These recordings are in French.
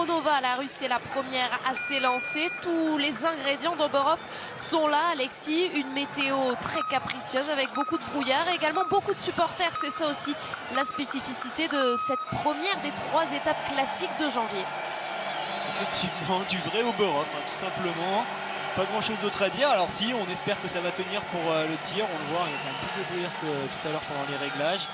Mironova, la Russe est la première à s'élancer. Tous les ingrédients d'Oberhof sont là, Alexis. Une météo très capricieuse avec beaucoup de brouillard et également beaucoup de supporters. C'est ça aussi la spécificité de cette première des 3 étapes classiques de janvier. Effectivement, du vrai Oberhof, tout simplement. Pas grand chose d'autre à dire. Alors si, on espère que ça va tenir pour le tir. On le voit, il y a quand même plus de brouillard que tout à l'heure pendant les réglages.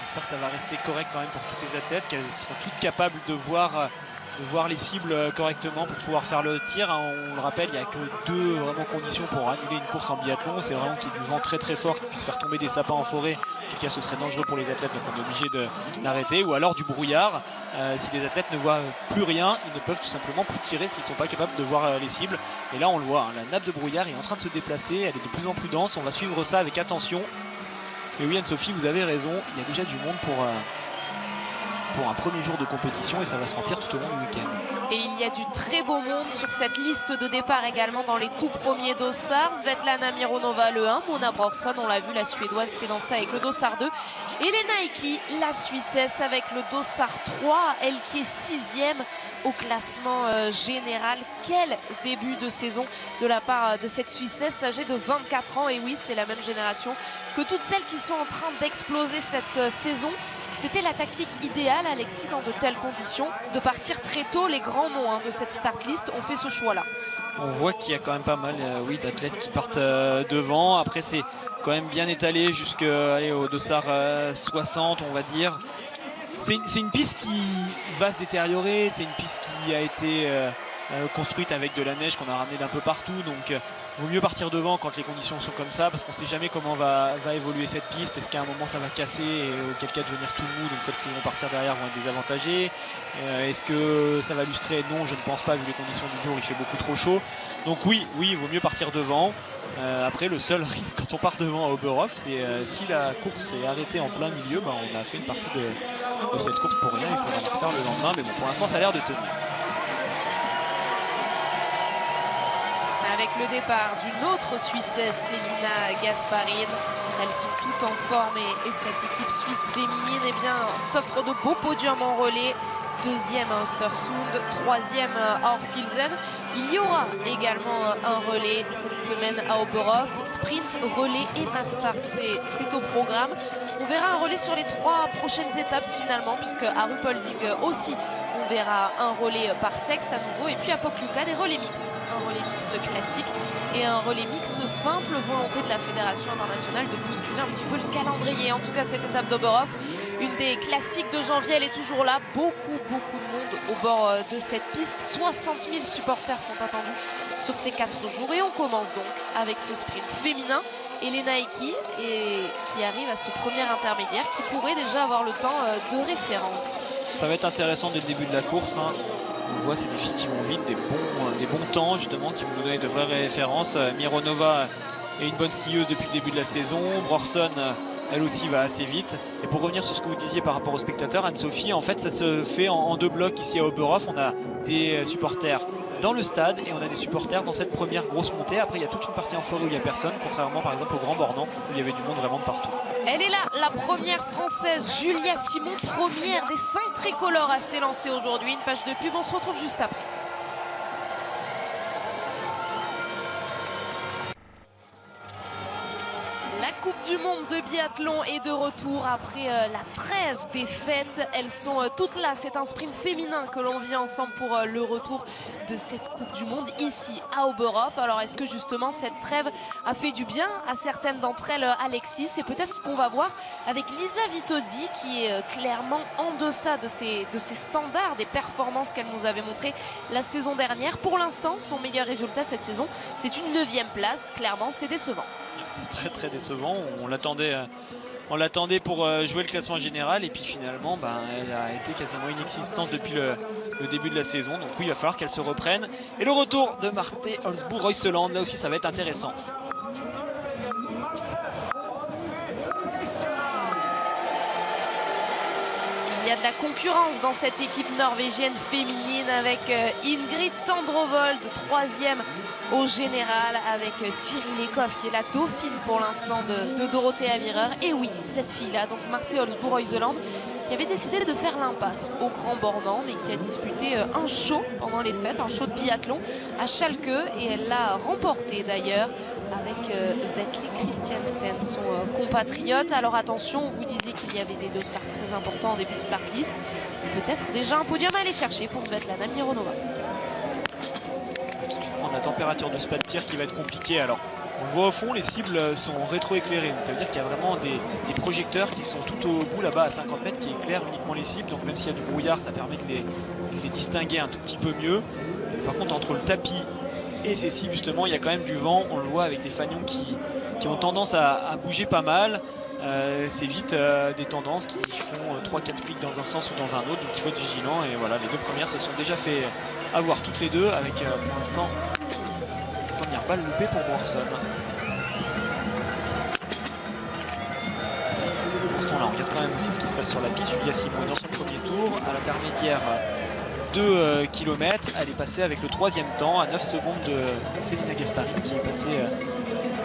J'espère que ça va rester correct quand même pour toutes les athlètes, qu'elles seront toutes capables de voir les cibles correctement pour pouvoir faire le tir. On le rappelle, il n'y a que 2 vraiment conditions pour annuler une course en biathlon. C'est vraiment qu'il y ait du vent très très fort qui puisse faire tomber des sapins en forêt. En tout cas, ce serait dangereux pour les athlètes, donc on est obligé d'arrêter. Ou alors du brouillard. Si les athlètes ne voient plus rien, ils ne peuvent tout simplement plus tirer s'ils ne sont pas capables de voir les cibles. Et là, on le voit, la nappe de brouillard est en train de se déplacer. Elle est de plus en plus dense. On va suivre ça avec attention. Et oui, Anne-Sophie, vous avez raison. Il y a déjà du monde pour un premier jour de compétition et ça va se remplir tout au long du week-end. Et il y a du très beau monde sur cette liste de départ également dans les tout premiers dossards. Svetlana Mironova le 1, Mona Brorsson, on l'a vu, la Suédoise s'est lancée avec le dossard 2. Et Lena Eki, la Suissesse avec le dossard 3, elle qui est 6e au classement général. Quel début de saison de la part de cette Suissesse âgée de 24 ans. Et oui, c'est la même génération que toutes celles qui sont en train d'exploser cette saison. C'était la tactique idéale, Alexis, dans de telles conditions, de partir très tôt. Les grands noms de cette start list ont fait ce choix-là. On voit qu'il y a quand même pas mal d'athlètes qui partent devant. Après, c'est quand même bien étalé jusqu'au dossard 60, on va dire. C'est une piste qui va se détériorer. C'est une piste qui a été construite avec de la neige qu'on a ramené d'un peu partout. Donc, vaut mieux partir devant quand les conditions sont comme ça, parce qu'on ne sait jamais comment va évoluer cette piste. Est-ce qu'à un moment ça va casser et auquel cas devenir tout mou, donc celles qui vont partir derrière vont être désavantagées. Est-ce que ça va lustrer? Non, je ne pense pas, vu les conditions du jour, il fait beaucoup trop chaud. Donc oui, il vaut mieux partir devant. Après, le seul risque quand on part devant à Oberhof, c'est si la course est arrêtée en plein milieu, on a fait une partie de cette course pour rien, il faudra en refaire le lendemain, mais bon, pour l'instant ça a l'air de tenir. Avec le départ d'une autre Suissesse, Selina Gasparin. Elles sont toutes en forme et cette équipe suisse féminine s'offre de beaux podiums en relais. 2e à Östersund, 3e à Orfilsen. Il y aura également un relais cette semaine à Oberhof. Sprint, relais et mass start, c'est au programme. On verra un relais sur les 3 prochaines étapes finalement, puisque à Ruhpolding aussi, on verra un relais par sexe à nouveau. Et puis à Pokljuka, des relais mixtes. Un relais mixte classique et un relais mixte simple. Volonté de la Fédération internationale de bousculer un petit peu le calendrier. En tout cas, cette étape d'Oberhof, une des classiques de janvier, elle est toujours là. Beaucoup de monde au bord de cette piste. 60 000 supporters sont attendus sur ces 4 jours. Et on commence donc avec ce sprint féminin. Et Lena Eki qui arrive à ce premier intermédiaire qui pourrait déjà avoir le temps de référence. Ça va être intéressant dès le début de la course. On voit, c'est des filles qui vont vite, des bons temps justement, qui vont nous donner de vraies références. Mironova est une bonne skieuse depuis le début de la saison. Brorsson, elle aussi, va assez vite. Et pour revenir sur ce que vous disiez par rapport aux spectateurs, Anne-Sophie, en fait ça se fait en 2 blocs ici à Oberhof. On a des supporters dans le stade et on a des supporters dans cette première grosse montée. Après, il y a toute une partie en forêt où il n'y a personne, contrairement par exemple au Grand Bornand où il y avait du monde vraiment de partout. Elle est là, la première française, Julia Simon, première des 5 tricolores à s'élancer aujourd'hui. Une page de pub, on se retrouve juste après. La Coupe du Monde de biathlon est de retour après la trêve des fêtes. Elles sont toutes là. C'est un sprint féminin que l'on vit ensemble pour le retour de cette Coupe du Monde ici à Oberhof. Alors est-ce que justement cette trêve a fait du bien à certaines d'entre elles, Alexis? C'est peut-être ce qu'on va voir avec Lisa Vitozzi qui est clairement en deçà de ses standards, des performances qu'elle nous avait montrées la saison dernière. Pour l'instant, son meilleur résultat cette saison, c'est une 9e place. Clairement, c'est décevant. C'est très décevant. On l'attendait pour jouer le classement général et puis finalement elle a été quasiment inexistante depuis le début de la saison. Donc oui, il va falloir qu'elle se reprenne. Et le retour de Marte Olsbu-Reuseland, là aussi ça va être intéressant. Il y a de la concurrence dans cette équipe norvégienne féminine avec Ingrid Tandrovold, 3e au général, avec Thierry Lecoff qui est la dauphine pour l'instant de Dorothea Virer. Et oui, cette fille-là, donc Marte Olsbu-Reuseland, qui avait décidé de faire l'impasse au Grand Bornand, mais qui a disputé un show pendant les fêtes, un show de biathlon à Schalke, et elle l'a remporté d'ailleurs avec Vetle Christiansen, son compatriote. Alors attention, vous disiez qu'il y avait des dossards très importants en début de start list. Peut-être déjà un podium à aller chercher pour Svetlana Mironova. La température de ce pas de tir qui va être compliqué. Alors on le voit au fond, les cibles sont rétro-éclairées, donc ça veut dire qu'il y a vraiment des projecteurs qui sont tout au bout là-bas à 50 mètres qui éclairent uniquement les cibles, donc même s'il y a du brouillard ça permet de les distinguer un tout petit peu mieux. Par contre entre le tapis et ces cibles justement il y a quand même du vent, on le voit avec des fanions qui ont tendance à bouger pas mal. C'est vite des tendances qui font 3-4 pics dans un sens ou dans un autre, donc il faut être vigilant. Et voilà, les deux premières se sont déjà fait avoir toutes les deux avec pour l'instant première balle loupée pour Brorson. Pour ce temps-là, on regarde quand même aussi ce qui se passe sur la piste. Julia Simon est dans son premier tour à l'intermédiaire 2 km. Elle est passée avec le 3e temps à 9 secondes de Selina Gasparini qui est passée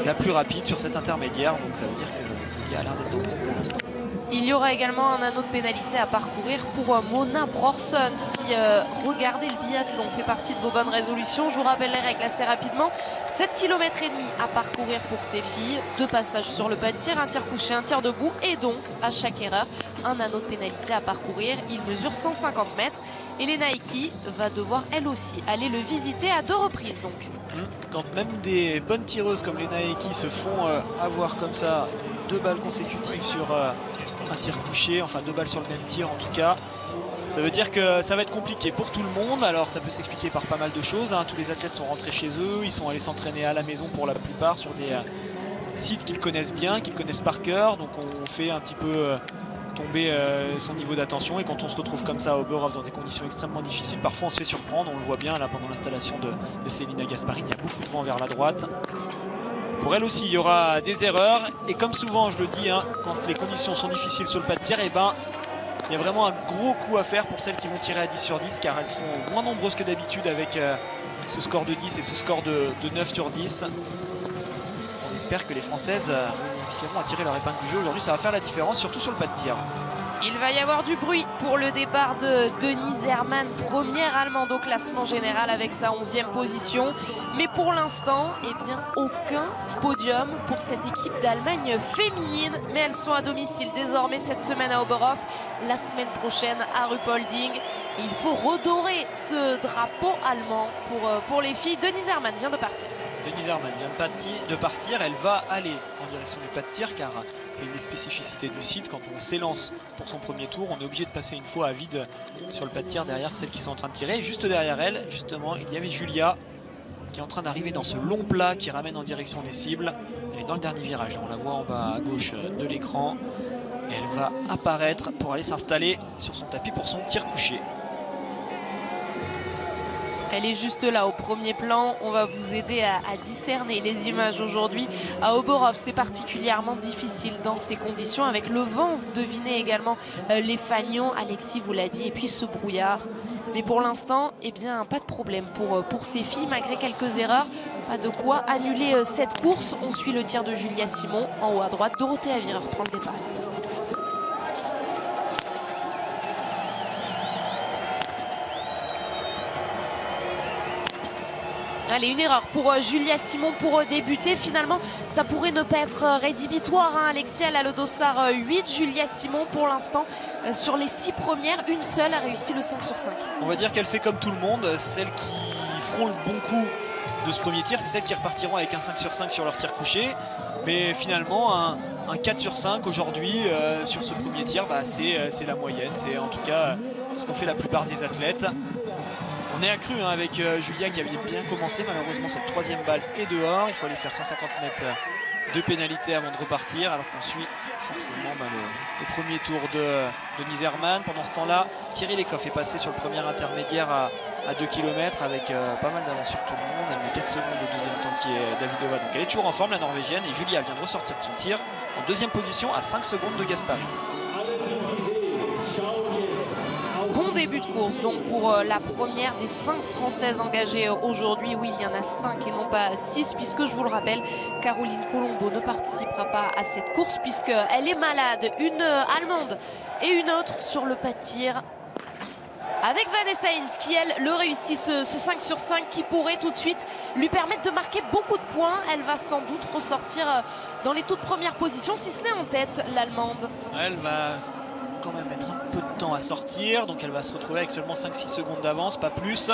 la plus rapide sur cet intermédiaire, donc ça veut dire que Julia a l'air d'être dans le bon pour l'instant. Il y aura également un anneau de pénalité à parcourir pour Mona Brorson. Si regarder le biathlon fait partie de vos bonnes résolutions, je vous rappelle les règles assez rapidement. 7 km et demi à parcourir pour ces filles, 2 passages sur le pas de tir, un tir couché, un tir debout, et donc à chaque erreur, un anneau de pénalité à parcourir. Il mesure 150 mètres. Elena Eki va devoir elle aussi aller le visiter à 2 reprises donc. Quand même des bonnes tireuses comme Elena Eki se font avoir comme ça 2 balles consécutives sur un tir couché, enfin 2 balles sur le même tir en tout cas, ça veut dire que ça va être compliqué pour tout le monde. Alors ça peut s'expliquer par pas mal de choses, hein. Tous les athlètes sont rentrés chez eux, ils sont allés s'entraîner à la maison pour la plupart sur des sites qu'ils connaissent bien, qu'ils connaissent par cœur, donc on fait un petit peu tomber son niveau d'attention, et quand on se retrouve comme ça au Oberhof dans des conditions extrêmement difficiles, parfois on se fait surprendre. On le voit bien là pendant l'installation de Selina Gasparini, il y a beaucoup de vent vers la droite. Pour elle aussi il y aura des erreurs, et comme souvent je le dis, hein, quand les conditions sont difficiles sur le pas de tir, et ben il y a vraiment un gros coup à faire pour celles qui vont tirer à 10 sur 10, car elles seront moins nombreuses que d'habitude avec ce score de 10 et ce score de 9 sur 10. On espère que les Françaises réussiront à tirer leur épingle du jeu. Aujourd'hui ça va faire la différence, surtout sur le pas de tir. Il va y avoir du bruit pour le départ de Denise Herrmann, première allemande au classement général avec sa 11e position. Mais pour l'instant, eh bien, aucun podium pour cette équipe d'Allemagne féminine. Mais elles sont à domicile désormais cette semaine à Oberhof, la semaine prochaine à Ruhpolding. Il faut redorer ce drapeau allemand pour les filles. Denise Herrmann vient de partir. Denise Herrmann vient de partir, elle va aller en direction du pas de tir, car c'est une des spécificités du site. Quand on s'élance pour son premier tour, on est obligé de passer une fois à vide sur le pas de tir derrière celles qui sont en train de tirer. Et juste derrière elle, justement, il y avait Julia qui est en train d'arriver dans ce long plat qui ramène en direction des cibles. Elle est dans le dernier virage, on la voit en bas à gauche de l'écran, et elle va apparaître pour aller s'installer sur son tapis pour son tir couché. Elle est juste là au premier plan. On va vous aider à discerner les images aujourd'hui. À Oberhof, c'est particulièrement difficile dans ces conditions. Avec le vent, vous devinez également les fanions. Alexis vous l'a dit, et puis ce brouillard. Mais pour l'instant, eh bien, pas de problème pour ces filles, malgré quelques erreurs. Pas de quoi annuler cette course. On suit le tir de Julia Simon. En haut à droite, Dorothée Avireur prend le départ. Allez, une erreur pour Julia Simon pour débuter. Finalement, ça pourrait ne pas être rédhibitoire, hein. Alexis, elle a le dossard 8. Julia Simon, pour l'instant, sur les 6 premières, une seule a réussi le 5 sur 5. On va dire qu'elle fait comme tout le monde. Celles qui feront le bon coup de ce premier tir, c'est celles qui repartiront avec un 5 sur 5 sur leur tir couché. Mais finalement, un 4 sur 5 aujourd'hui sur ce premier tir, bah, c'est la moyenne. C'est en tout cas ce qu'ont fait la plupart des athlètes. On est accru hein, avec Julia qui avait bien commencé. Malheureusement, cette 3e balle est dehors. Il faut aller faire 150 mètres de pénalité avant de repartir. Alors qu'on suit forcément le premier tour de Denise Herrmann. Pendant ce temps-là, Thierry Lecoff est passé sur le premier intermédiaire à 2 km avec pas mal d'avance sur tout le monde. Elle met 4 secondes au deuxième temps qui est Davidova. Donc elle est toujours en forme, la Norvégienne. Et Julia vient de ressortir de son tir en 2e position à 5 secondes de Gasparini. Bon début de course. Donc pour la première des 5 Françaises engagées aujourd'hui, oui, il y en a 5 et non pas 6, puisque je vous le rappelle, Caroline Colombo ne participera pas à cette course puisqu'elle est malade. Une Allemande et une autre sur le pas de tir. Avec Vanessa Hinz qui, elle, le réussit, ce 5 sur 5 qui pourrait tout de suite lui permettre de marquer beaucoup de points. Elle va sans doute ressortir dans les toutes premières positions, si ce n'est en tête, l'Allemande. Elle va quand même mettre un peu de temps à sortir, donc elle va se retrouver avec seulement 5-6 secondes d'avance, pas plus.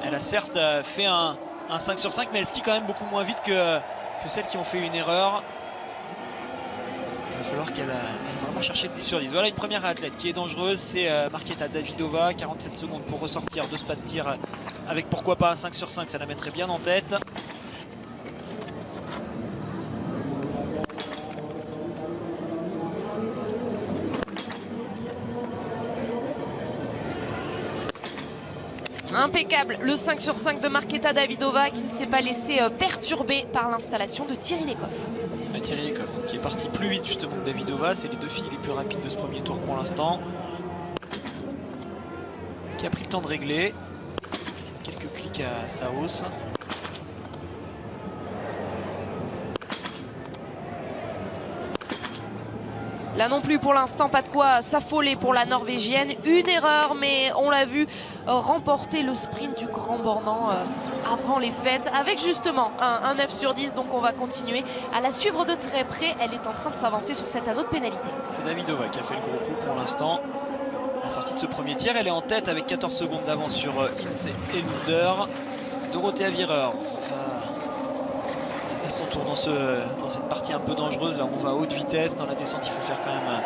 Elle a certes fait un 5 sur 5, mais elle skie quand même beaucoup moins vite que celles qui ont fait une erreur. Il va falloir qu'elle aille vraiment chercher le 10 sur 10. Voilà une première athlète qui est dangereuse, c'est Markéta Davidová, 47 secondes pour ressortir de ce pas de tir avec pourquoi pas un 5 sur 5, ça la mettrait bien en tête. Impeccable, le 5 sur 5 de Markéta Davidová qui ne s'est pas laissé perturber par l'installation de Thierry Lecoff. Thierry Lecoff qui est parti plus vite justement que Davidová, c'est les deux filles les plus rapides de ce premier tour pour l'instant. Qui a pris le temps de régler. Quelques clics à sa hausse. Là non plus pour l'instant, pas de quoi s'affoler pour la Norvégienne. Une erreur, mais on l'a vu remporter le sprint du Grand Bornand avant les fêtes avec justement un 9 sur 10. Donc on va continuer à la suivre de très près. Elle est en train de s'avancer sur cet anneau de pénalité. C'est Davidová qui a fait le gros coup pour l'instant. À la sortie de ce premier tir, elle est en tête avec 14 secondes d'avance sur Hinz et Lunder. Dorothea Wierer à son tour dans cette partie un peu dangereuse. Là on va à haute vitesse, dans la descente il faut faire quand même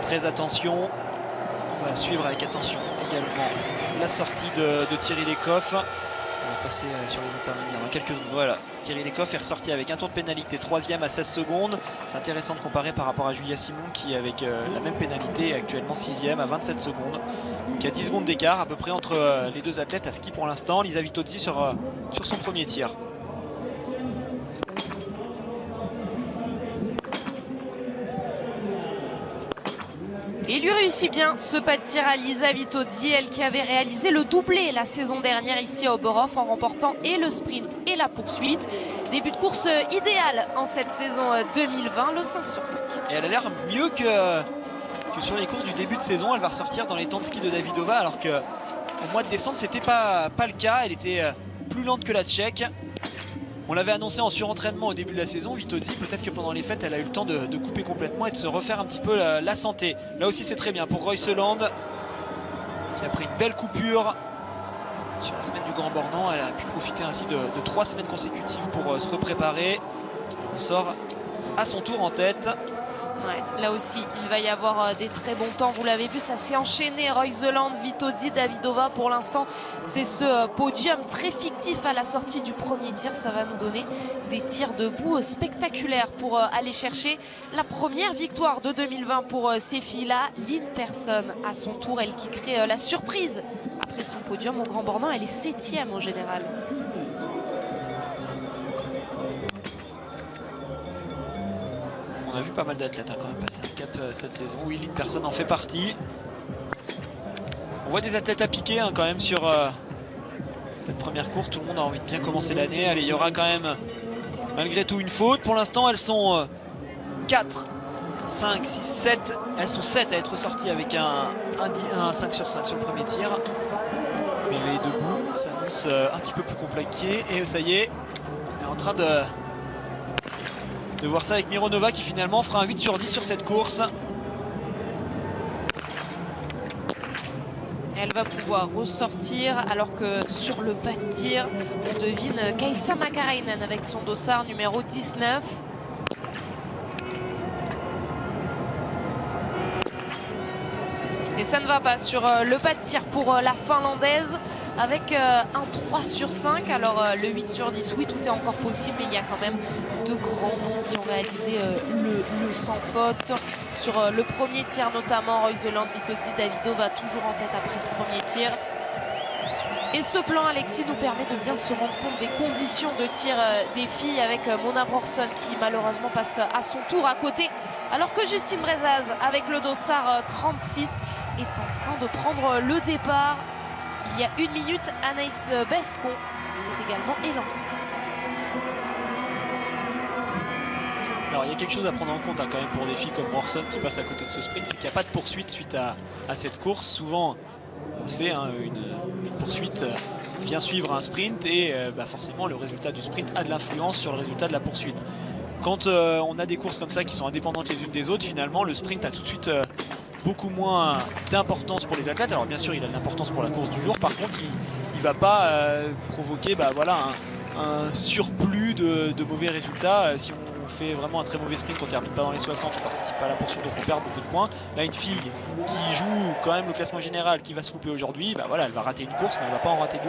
très attention. On va suivre avec attention également la sortie de Thierry Lecoff. On va passer sur les intermédiaires dans quelques secondes. Voilà, Thierry Lecoff est ressorti avec un tour de pénalité, 3e à 16 secondes. C'est intéressant de comparer par rapport à Julia Simon qui avec la même pénalité est actuellement 6e à 27 secondes. Donc il y a 10 secondes d'écart à peu près entre les deux athlètes à ski pour l'instant. Lisa Vitozzi sur son premier tir. Et il lui réussit bien ce pas de tir à Lisa Vitozzi, elle qui avait réalisé le doublé la saison dernière ici à Oberhof en remportant et le sprint et la poursuite. Début de course idéal en cette saison 2020, le 5 sur 5. Et elle a l'air mieux que sur les courses du début de saison. Elle va ressortir dans les temps de ski de Davidová alors qu'au mois de décembre c'était pas le cas. Elle était plus lente que la Tchèque. On l'avait annoncé en surentraînement au début de la saison, Vitozzi. Peut-être que pendant les fêtes, elle a eu le temps de couper complètement et de se refaire un petit peu la santé. Là aussi, c'est très bien pour Royseland, qui a pris une belle coupure sur la semaine du Grand Bornand. Elle a pu profiter ainsi de 3 semaines consécutives pour se repréparer. On sort à son tour en tête. Ouais, là aussi, il va y avoir des très bons temps. Vous l'avez vu, ça s'est enchaîné. Royseland, Vitozzi, Davidová. Pour l'instant, c'est ce podium très fictif à la sortie du premier tir. Ça va nous donner des tirs debout spectaculaires pour aller chercher la première victoire de 2020 pour ces filles-là. Lynn Persson, à son tour, elle qui crée la surprise après son podium au Grand Bornand. Elle est 7e au général. On a vu pas mal d'athlètes quand même passer un cap cette saison. Oui, Lynn Persson en fait partie. On voit des athlètes à piquer quand même sur cette première course. Tout le monde a envie de bien commencer l'année. Allez, il y aura quand même malgré tout une faute. Pour l'instant, elles sont 4, 5, 6, 7. Elles sont 7 à être sorties avec un 5 sur 5 sur le premier tir. Mais les deux bouts s'annoncent un petit peu plus compliqués. Et ça y est, on est en train de voir ça avec Mironova qui finalement fera un 8 sur 10 sur cette course. Elle va pouvoir ressortir alors que sur le pas de tir, on devine Kaisa Makarainen avec son dossard numéro 19. Et ça ne va pas sur le pas de tir pour la Finlandaise avec un 3 sur 5. Alors le 8 sur 10, oui, tout est encore possible, mais il y a quand même de grands noms qui ont réalisé le sans faute. Sur le premier tir notamment, Royseland, Vitozzi, Davidová toujours en tête après ce premier tir. Et ce plan, Alexis, nous permet de bien se rendre compte des conditions de tir des filles avec Mona Brorsson qui malheureusement passe à son tour à côté. Alors que Justine Brezaz avec le dossard 36 est en train de prendre le départ. Il y a 1 minute, Anaïs Bescon s'est également élancée. Alors il y a quelque chose à prendre en compte quand même pour des filles comme Morrison qui passent à côté de ce sprint, c'est qu'il n'y a pas de poursuite suite à cette course. Souvent, on sait, hein, une poursuite vient suivre un sprint et forcément le résultat du sprint a de l'influence sur le résultat de la poursuite. Quand on a des courses comme ça qui sont indépendantes les unes des autres, finalement le sprint a tout de suite beaucoup moins d'importance pour les athlètes. Alors bien sûr il a de l'importance pour la course du jour, par contre il ne va pas provoquer voilà, un surplus de mauvais résultats. Si on fait vraiment un très mauvais sprint, on ne termine pas dans les 60, on ne participe pas à la poursuite, donc on perd beaucoup de points. Là une fille qui joue quand même le classement général, qui va se louper aujourd'hui, voilà, elle va rater une course mais elle ne va pas en rater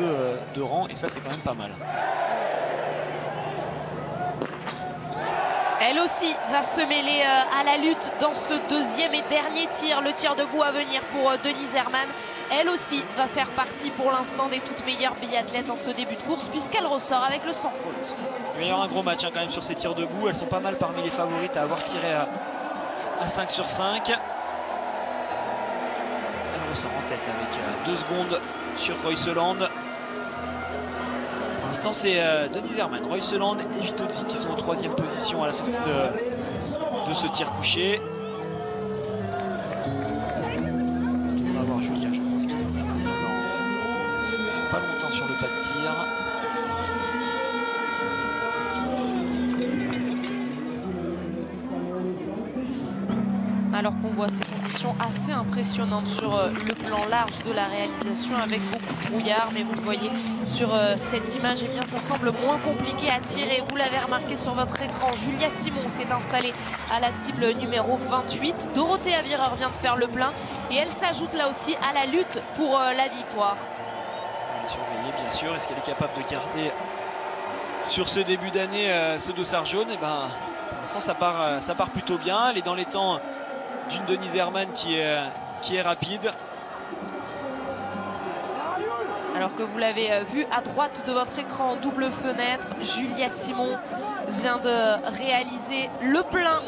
deux rangs, et ça c'est quand même pas mal. Elle aussi va se mêler à la lutte dans ce deuxième et dernier tir, le tir debout à venir pour Denise Herrmann. Elle aussi va faire partie pour l'instant des toutes meilleures biathlètes en ce début de course puisqu'elle ressort avec le sans faute. Il va y avoir un gros match quand même sur ces tirs debout. Elles sont pas mal parmi les favorites à avoir tiré à 5 sur 5. Elle ressort en tête avec 2 secondes sur Royseland. Pour l'instant c'est Denise Herrmann, Royseland et Vitozzi qui sont en 3e position à la sortie de ce tir couché. On va voir Julia, je pense qu'il est pas longtemps sur le pas de tir. Alors qu'on voit ces conditions assez impressionnantes sur le plan large de la réalisation avec beaucoup de brouillard, mais vous le voyez sur cette image, eh bien ça semble moins compliqué à tirer. Vous l'avez remarqué sur votre écran, Julia Simon s'est installée à la cible numéro 28. Dorothée Avireur vient de faire le plein et elle s'ajoute là aussi à la lutte pour la victoire. Elle est surveillée bien sûr, est-ce qu'elle est capable de garder sur ce début d'année ce dossard jaune? Et pour l'instant ça part plutôt bien, elle est dans les temps d'une Denise Herrmann qui est rapide. Alors que vous l'avez vu à droite de votre écran, double fenêtre, Julia Simon vient de réaliser le plein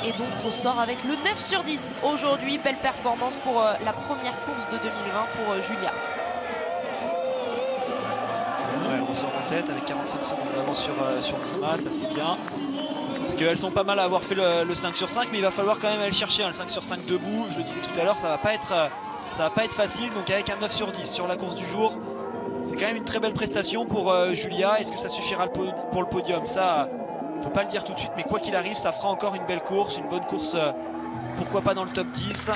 et donc ressort avec le 9 sur 10 aujourd'hui. Belle performance pour la première course de 2020 pour Julia. Ouais, elle ressort en tête avec 45 secondes d'avance sur Zima, ça c'est bien. Parce qu'elles sont pas mal à avoir fait le 5 sur 5, mais il va falloir quand même aller chercher le 5 sur 5 debout. Je le disais tout à l'heure, ça va pas être facile. Donc avec un 9 sur 10 sur la course du jour, c'est quand même une très belle prestation pour Julia. Est-ce que ça suffira pour le podium? Ça, on peut pas le dire tout de suite, mais quoi qu'il arrive, ça fera encore une belle course, une bonne course, pourquoi pas dans le top 10.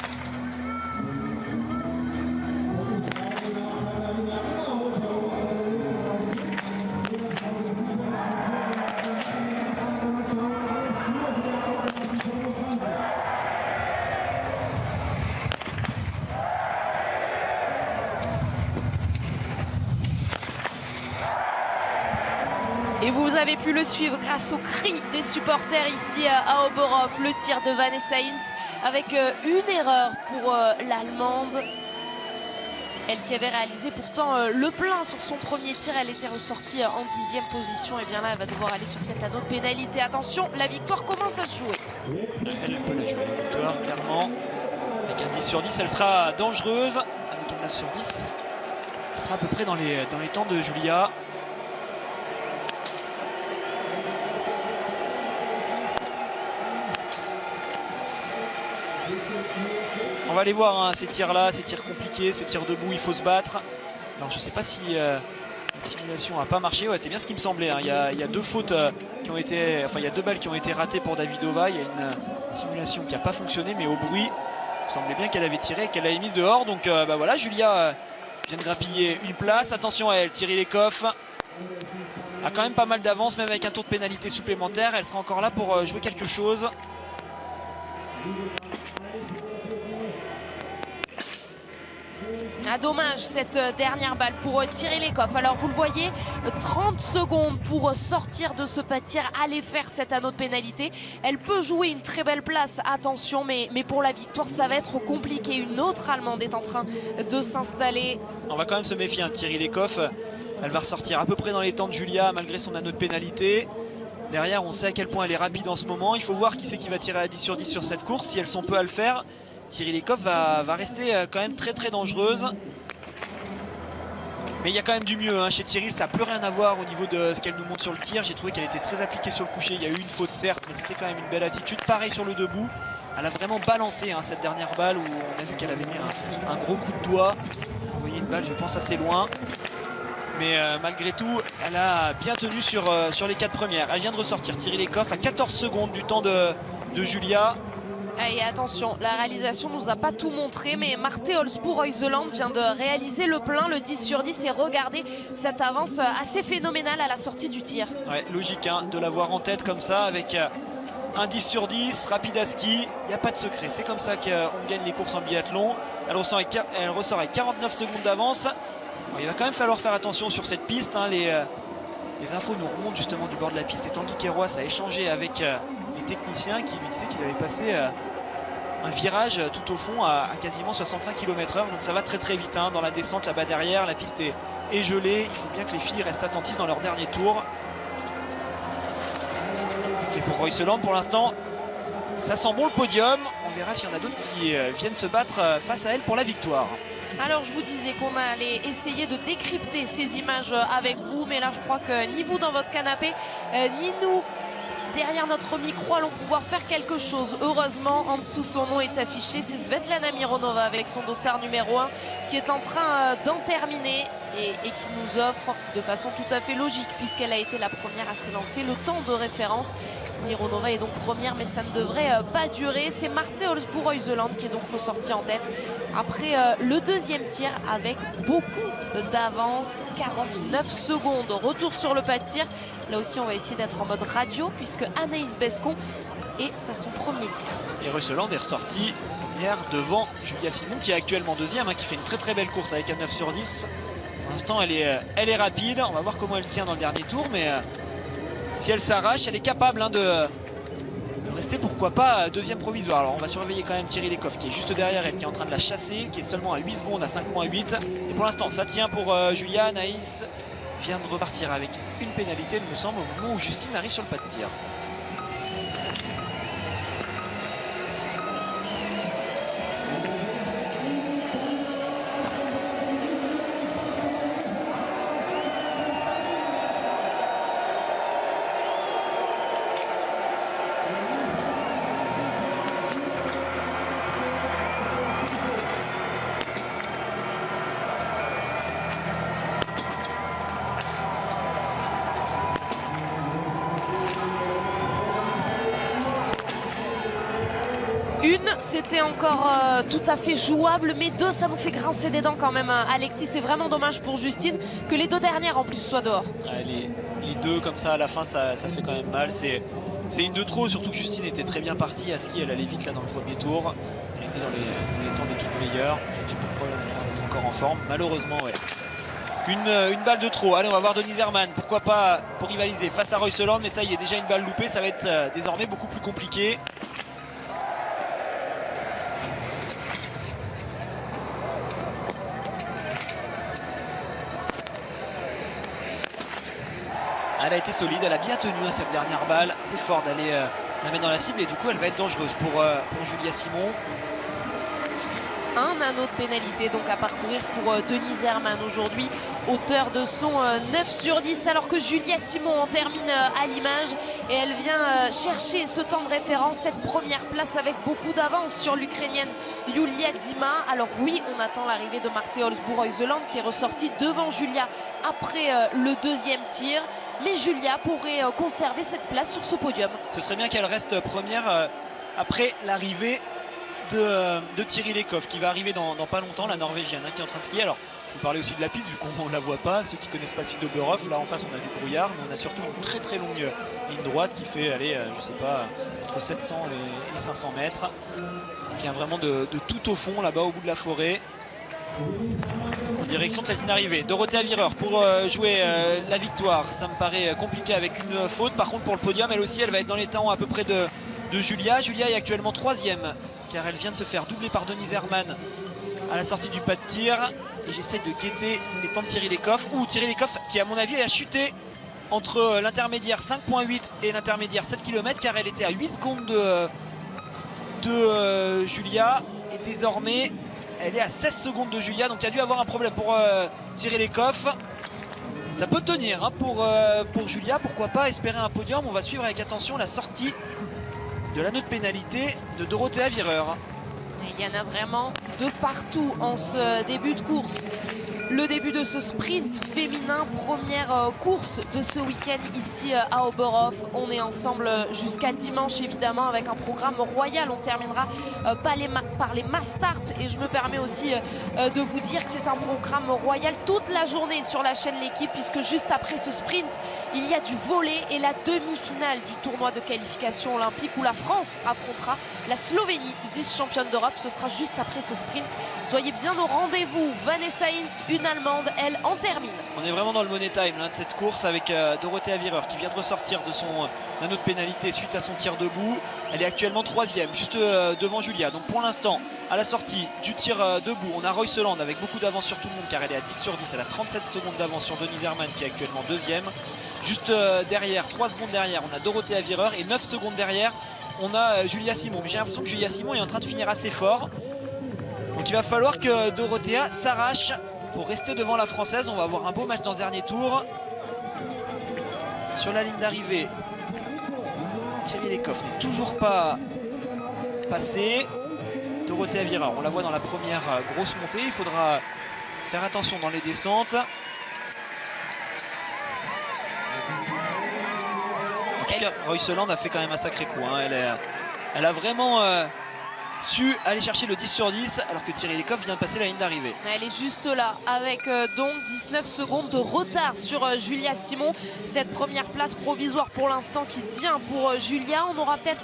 Et vous avez pu le suivre grâce aux cris des supporters ici à Oberhof. Le tir de Vanessa Hinz avec une erreur pour l'Allemande. Elle qui avait réalisé pourtant le plein sur son premier tir. Elle était ressortie en 10e position. Et bien là, elle va devoir aller sur cette anneau de pénalité. Attention, la victoire commence à se jouer. Elle peut la jouer, la victoire, clairement. Avec un 10 sur 10, elle sera dangereuse. Avec un 9 sur 10, elle sera à peu près dans les temps de Julia. On va aller voir ces tirs-là, ces tirs compliqués, ces tirs debout, il faut se battre. Alors je ne sais pas si la simulation n'a pas marché. Ouais, c'est bien ce qui me semblait. Il y a 2 fautes qui ont été, il y a 2 balles qui ont été ratées pour Davidova. Il y a une simulation qui n'a pas fonctionné, mais au bruit, il me semblait bien qu'elle avait tiré, qu'elle l'avait mise dehors. Donc voilà, Julia vient de grappiller une place. Attention à elle, Thierry Lecoff a quand même pas mal d'avance, même avec un tour de pénalité supplémentaire. Elle sera encore là pour jouer quelque chose. Ah, dommage cette dernière balle pour Thierry Lecoff. Alors vous le voyez, 30 secondes pour sortir de ce pas de tir, aller faire cet anneau de pénalité. Elle peut jouer une très belle place, attention, mais pour la victoire ça va être compliqué. Une autre Allemande est en train de s'installer. On va quand même se méfier, Thierry Lecoff. Elle va ressortir à peu près dans les temps de Julia malgré son anneau de pénalité. Derrière, on sait à quel point elle est rapide en ce moment. Il faut voir qui c'est qui va tirer à 10 sur 10 sur cette course, si elles sont peu à le faire. Tirilikov va rester quand même très très dangereuse. Mais il y a quand même du mieux hein. Chez Tyril, ça n'a plus rien à voir au niveau de ce qu'elle nous montre sur le tir. J'ai trouvé qu'elle était très appliquée sur le coucher. Il y a eu une faute certes, mais c'était quand même une belle attitude. Pareil sur le debout. Elle a vraiment balancé hein, cette dernière balle où on a vu qu'elle avait mis un gros coup de doigt. Vous voyez une balle, je pense, assez loin. Mais malgré tout, elle a bien tenu sur les 4 premières. Elle vient de ressortir. Tirilikov à 14 secondes du temps de Julia. Et attention, la réalisation nous a pas tout montré, mais Marte Olsboe-Reuseland vient de réaliser le plein, le 10 sur 10, et regardez cette avance assez phénoménale à la sortie du tir. Ouais, logique hein, de l'avoir en tête comme ça, avec un 10 sur 10, rapide à ski, il n'y a pas de secret. C'est comme ça qu'on gagne les courses en biathlon. Elle ressort avec 49 secondes d'avance. Il va quand même falloir faire attention sur cette piste. Hein, les infos nous remontent justement du bord de la piste. Et Tanguy Kérois a échangé avec les techniciens qui lui disaient qu'ils avaient passé un virage tout au fond à quasiment 65 km/h. Donc ça va très très vite hein, dans la descente là-bas derrière. La piste est gelée. Il faut bien que les filles restent attentives dans leur dernier tour. Et pour Reuseland, pour l'instant, ça sent bon le podium. On verra s'il y en a d'autres qui viennent se battre face à elle pour la victoire. Alors je vous disais qu'on allait essayer de décrypter ces images avec vous, mais là je crois que ni vous dans votre canapé, ni nous derrière notre micro allons pouvoir faire quelque chose. Heureusement, en dessous son nom est affiché, c'est Svetlana Mironova avec son dossard numéro 1 qui est en train d'en terminer et qui nous offre de façon tout à fait logique, puisqu'elle a été la première à s'élancer, le temps de référence. Mironova est donc première, mais ça ne devrait pas durer. C'est Marte Olsboe-Reuseland qui est donc ressortie en tête après le deuxième tir avec beaucoup d'avance, 49 secondes. Retour sur le pas de tir. Là aussi, on va essayer d'être en mode radio puisque Anaïs Bescon est à son premier tir. Et Reuseland est ressortie hier devant Julia Simon qui est actuellement deuxième, hein, qui fait une très très belle course avec un 9 sur 10. Pour l'instant, elle est rapide. On va voir comment elle tient dans le dernier tour, mais si elle s'arrache, elle est capable hein, de rester, pourquoi pas, deuxième provisoire. Alors on va surveiller quand même Tirilikov qui est juste derrière elle, qui est en train de la chasser, qui est seulement à 8 secondes, à 5,8. Et pour l'instant, ça tient pour Julia. Anaïs vient de repartir avec une pénalité, il me semble, au moment où Justine arrive sur le pas de tir. C'était encore tout à fait jouable, mais deux, ça nous fait grincer des dents quand même, hein. Alexis, c'est vraiment dommage pour Justine que les deux dernières en plus soient dehors. Ouais, les deux comme ça à la fin, ça fait quand même mal. C'est une de trop, surtout que Justine était très bien partie à ski, elle allait vite là dans le premier tour. Elle était dans les temps des toutes meilleures. Tu peux pas être encore en forme, malheureusement, ouais. Une balle de trop. Allez, on va voir Denise Herrmann, pourquoi pas pour rivaliser face à Reuseland, mais ça y est, déjà une balle loupée, ça va être désormais beaucoup plus compliqué. Elle a été solide, elle a bien tenu à cette dernière balle. C'est fort d'aller la mettre dans la cible et du coup elle va être dangereuse pour Julia Simon. Un anneau de pénalité donc à parcourir pour Denise Herrmann aujourd'hui, auteur de son 9 sur 10, alors que Julia Simon en termine à l'image et elle vient chercher ce temps de référence, cette première place avec beaucoup d'avance sur l'Ukrainienne Yulia Zima. Alors oui, on attend l'arrivée de Marte Olsboe-Reuseland qui est ressortie devant Julia après le deuxième tir. Mais Julia pourrait conserver cette place sur ce podium. Ce serait bien qu'elle reste première après l'arrivée de Tirilikov qui va arriver dans pas longtemps, la Norvégienne hein, qui est en train de skier. Alors, vous parlez aussi de la piste vu qu'on ne la voit pas. Ceux qui ne connaissent pas le site de Oberhof, là en face on a du brouillard, mais on a surtout une très très longue ligne droite qui fait aller, je sais pas, entre 700 et 500 mètres. Qui vient vraiment de tout au fond là-bas au bout de la forêt. En direction de cette arrivée. Dorothée Avireur pour jouer la victoire. Ça me paraît compliqué avec une faute. Par contre pour le podium, elle aussi, elle va être dans les temps à peu près de Julia. Julia est actuellement 3e car elle vient de se faire doubler par Denise Herrmann à la sortie du pas de tir. Et j'essaie de guetter les temps de Tirilikov. Ou Tirilikov qui à mon avis a chuté entre l'intermédiaire 5,8 et l'intermédiaire 7 km car elle était à 8 secondes de Julia. Et Et désormais, elle est à 16 secondes de Julia. Donc il y a dû avoir un problème pour tirer les coffres. Ça peut tenir hein, pour Julia. Pourquoi pas espérer un podium. On va suivre avec attention la sortie de l'anneau de pénalité de Dorothea Virer. Il y en a vraiment de partout en ce début de course. Le début de ce sprint féminin, première course de ce week-end ici à Oberhof. On est ensemble jusqu'à dimanche évidemment avec un programme royal. On terminera par les mass start et je me permets aussi de vous dire que c'est un programme royal toute la journée sur la chaîne L'équipe, puisque juste après ce sprint, il y a du volley et la demi-finale du tournoi de qualification olympique où la France affrontera la Slovénie, vice-championne d'Europe. Ce sera juste après ce sprint. Soyez bien au rendez-vous. Vanessa Hinz, une Allemande, elle en termine. On est vraiment dans le money time là, de cette course avec Dorothea Virer qui vient de ressortir de son anneau de pénalité suite à son tir debout. Elle est actuellement 3e, juste devant Julia. Donc pour l'instant, à la sortie du tir debout, on a Royseland avec beaucoup d'avance sur tout le monde car elle est à 10 sur 10. Elle a 37 secondes d'avance sur Denise Herrmann qui est actuellement 2e. Juste derrière, 3 secondes derrière, on a Dorothea Virer et 9 secondes derrière, on a Julia Simon. Mais j'ai l'impression que Julia Simon est en train de finir assez fort. Donc il va falloir que Dorothea s'arrache pour rester devant la Française. On va avoir un beau match dans ce dernier tour. Sur la ligne d'arrivée, Thierry Lecoff n'est toujours pas passé. Dorothea Virer, on la voit dans la première grosse montée. Il faudra faire attention dans les descentes. En tout cas, Royseland a fait quand même un sacré coup. Hein. Elle a vraiment su aller chercher le 10 sur 10 alors que Thierry Lecoff vient de passer la ligne d'arrivée. Elle est juste là avec donc 19 secondes de retard sur Julia Simon. Cette première place provisoire pour l'instant qui tient pour Julia. On aura peut-être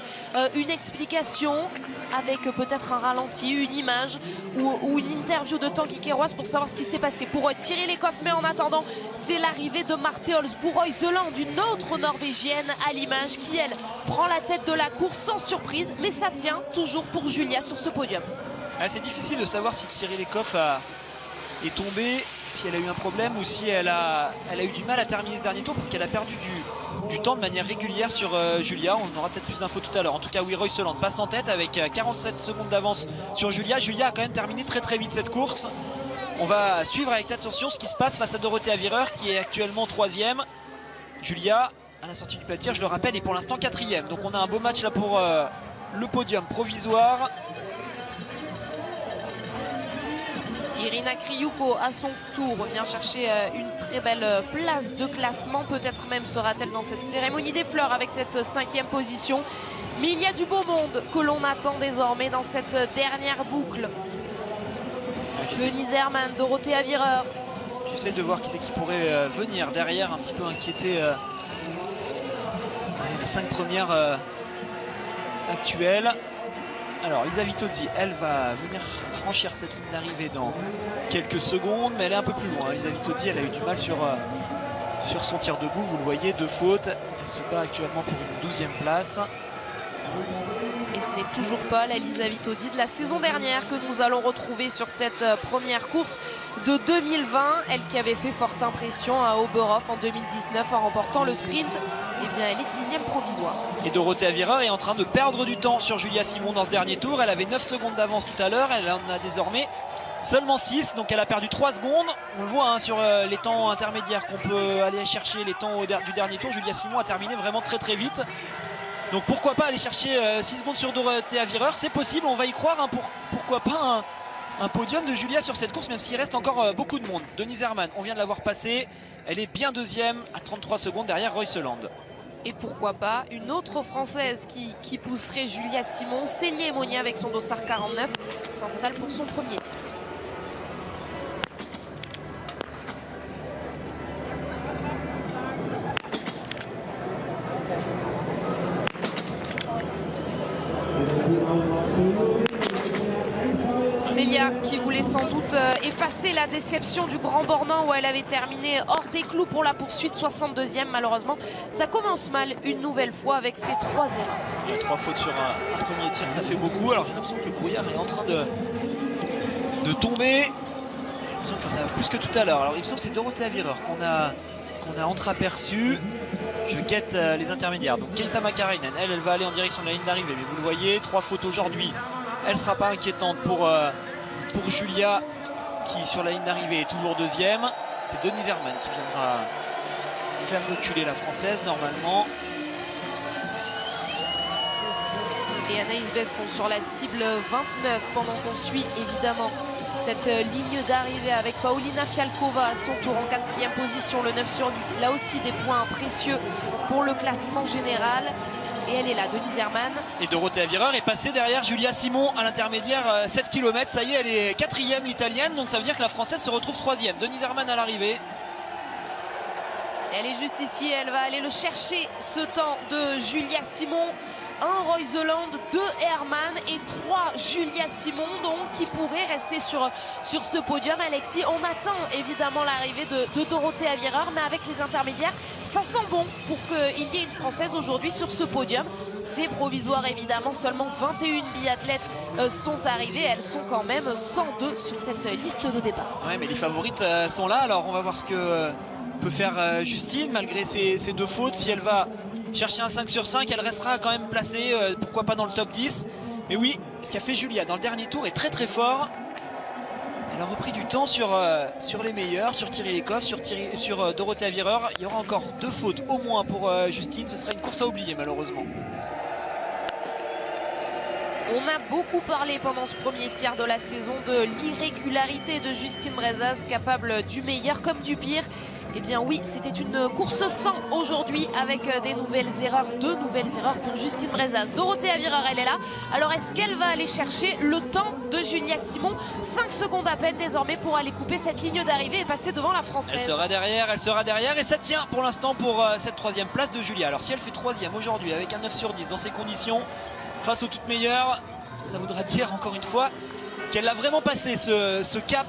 une explication avec peut-être un ralenti, une image ou une interview de Tanguy Queiroz pour savoir ce qui s'est passé pour Thierry Lecoff. Mais en attendant, c'est l'arrivée de Marte Olsbu-Royseland, une autre Norvégienne à l'image qui, elle, prend la tête de la course sans surprise. Mais ça tient toujours pour Julia sur ce podium. Ah, c'est difficile de savoir si Thierry Lecoff est tombée, si elle a eu un problème ou si elle a eu du mal à terminer ce dernier tour parce qu'elle a perdu du temps de manière régulière sur Julia. On aura peut-être plus d'infos tout à l'heure. En tout cas, oui, Royseland passe en tête avec 47 secondes d'avance sur Julia. Julia a quand même terminé très très vite cette course. On va suivre avec attention ce qui se passe face à Dorothea Virer qui est actuellement 3e. Julia, à la sortie du plat de tir, je le rappelle, est pour l'instant 4e. Donc on a un beau match là pour le podium provisoire. Irina Kriouko à son tour vient chercher une très belle place de classement. Peut-être même sera-t-elle dans cette cérémonie des fleurs avec cette 5e position. Mais il y a du beau monde que l'on attend désormais dans cette dernière boucle. Denise Herrmann, Dorothea Virer. J'essaie de voir qui c'est qui pourrait venir derrière, un petit peu inquiété les 5 premières actuelles. Alors Lisa Vitozzi, elle va venir franchir cette ligne d'arrivée dans quelques secondes, mais elle est un peu plus loin. Lisa Vitozzi, elle a eu du mal sur son tir debout, vous le voyez, 2 fautes. Elle se bat actuellement pour une 12e place. Et ce n'est toujours pas la Lisa Vitozzi de la saison dernière que nous allons retrouver sur cette première course de 2020. Elle qui avait fait forte impression à Oberhof en 2019 en remportant le sprint. Eh bien, elle est 10e provisoire. Et Dorothea Virer est en train de perdre du temps sur Julia Simon dans ce dernier tour. Elle avait 9 secondes d'avance tout à l'heure. Elle en a désormais seulement 6. Donc elle a perdu 3 secondes. On le voit hein, sur les temps intermédiaires qu'on peut aller chercher, les temps du dernier tour. Julia Simon a terminé vraiment très très vite. Donc pourquoi pas aller chercher 6 secondes sur Dorothea Virer. C'est possible, on va y croire. Hein, pourquoi pas un podium de Julia sur cette course, même s'il reste encore beaucoup de monde. Denise Herrmann, on vient de la voir passer. Elle est bien 2e à 33 secondes derrière Royseland. Et pourquoi pas une autre Française qui pousserait Julia Simon. Célie Emoni avec son dossard 49 s'installe pour son premier tir. Célia qui voulait sans doute effacer la déception du Grand Bornand où elle avait terminé hors des clous pour la poursuite, 62e. Malheureusement, ça commence mal une nouvelle fois avec ses 3 erreurs. Il y a 3 fautes sur un premier tir, ça fait beaucoup. Alors j'ai l'impression que le brouillard est en train de tomber. J'ai l'impression qu'il y en a plus que tout à l'heure. Alors il me semble que c'est Dorothea Virer qu'on a entreaperçu. Je guette les intermédiaires. Donc Kaisa Makarainen, elle va aller en direction de la ligne d'arrivée. Mais vous le voyez, 3 fautes aujourd'hui elle ne sera pas inquiétante pour Julia, qui sur la ligne d'arrivée est toujours deuxième. C'est Denise Herrmann qui viendra faire reculer la Française normalement. Et Anaïs Bescon sur la cible 29 pendant qu'on suit évidemment cette ligne d'arrivée avec Paulina Fialkova à son tour en 4e position, le 9 sur 10. Là aussi des points précieux pour le classement général. Et elle est là, Denise Herrmann. Et Dorothée Avireur est passée derrière Julia Simon à l'intermédiaire 7 km. Ça y est, elle est 4e l'italienne, donc ça veut dire que la Française se retrouve 3e. Denise Herrmann à l'arrivée. Elle est juste ici, elle va aller le chercher, ce temps de Julia Simon. 1 Reuseland, 2 Herrmann et 3 Julia Simon, donc qui pourrait rester sur ce podium. Alexis, on attend évidemment l'arrivée de Dorothée Avireur, mais avec les intermédiaires, ça sent bon pour qu'il y ait une Française aujourd'hui sur ce podium. C'est provisoire évidemment, seulement 21 biathlètes sont arrivées, elles sont quand même 102 sur cette liste de départ. Ouais, mais les favorites sont là, alors on va voir ce que peut faire Justine malgré ses 2 fautes. Si elle va chercher un 5 sur 5, elle restera quand même placée, pourquoi pas dans le top 10. Mais oui, ce qu'a fait Julia dans le dernier tour est très très fort. Elle a repris du temps sur les meilleurs, sur Thierry Lecoff, sur Dorothée Avireur. Il y aura encore 2 fautes au moins pour Justine. Ce sera une course à oublier malheureusement. On a beaucoup parlé pendant ce premier tiers de la saison de l'irrégularité de Justine Brezaz, capable du meilleur comme du pire. Eh bien oui, c'était une course sans aujourd'hui avec des nouvelles erreurs, 2 nouvelles erreurs pour Justine Brezaz. Dorothée Avireur, elle est là. Alors est-ce qu'elle va aller chercher le temps de Julia Simon? 5 secondes à peine désormais pour aller couper cette ligne d'arrivée et passer devant la Française. Elle sera derrière et ça tient pour l'instant pour cette 3e place de Julia. Alors si elle fait 3e aujourd'hui avec un 9 sur 10 dans ces conditions, face aux toutes meilleures, ça voudra dire encore une fois qu'elle a vraiment passé ce cap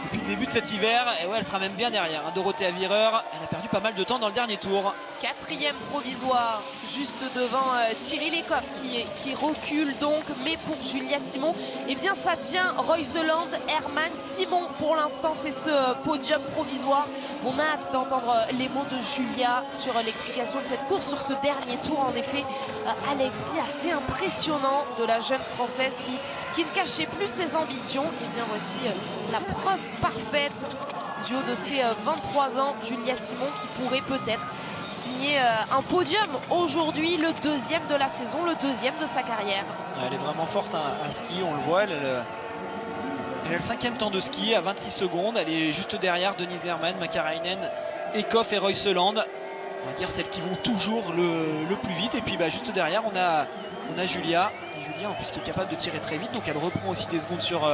depuis le début de cet hiver. Et ouais, elle sera même bien derrière. Dorothée Avireur, elle a perdu pas mal de temps dans le dernier tour. 4e provisoire, juste devant Thierry Lecoff qui recule donc. Mais pour Julia Simon, eh bien ça tient. Reuseland, Herrmann, Simon. Pour l'instant, c'est ce podium provisoire. On a hâte d'entendre les mots de Julia sur l'explication de cette course, sur ce dernier tour. En effet, Alexis, assez impressionnant de la jeune Française qui ne cachait plus ses ambitions. Et bien voici la preuve parfaite du haut de ses 23 ans, Julia Simon, qui pourrait peut-être signer un podium aujourd'hui, le 2e de la saison, le 2e de sa carrière. Elle est vraiment forte à ski, on le voit. Elle a le 5e temps de ski à 26 secondes. Elle est juste derrière Denise Herrmann, Makarainen, Eckhoff et Reuseland. On va dire celles qui vont toujours le plus vite. Et puis juste derrière, on a Julia. Et Julia en plus qui est capable de tirer très vite. Donc elle reprend aussi des secondes sur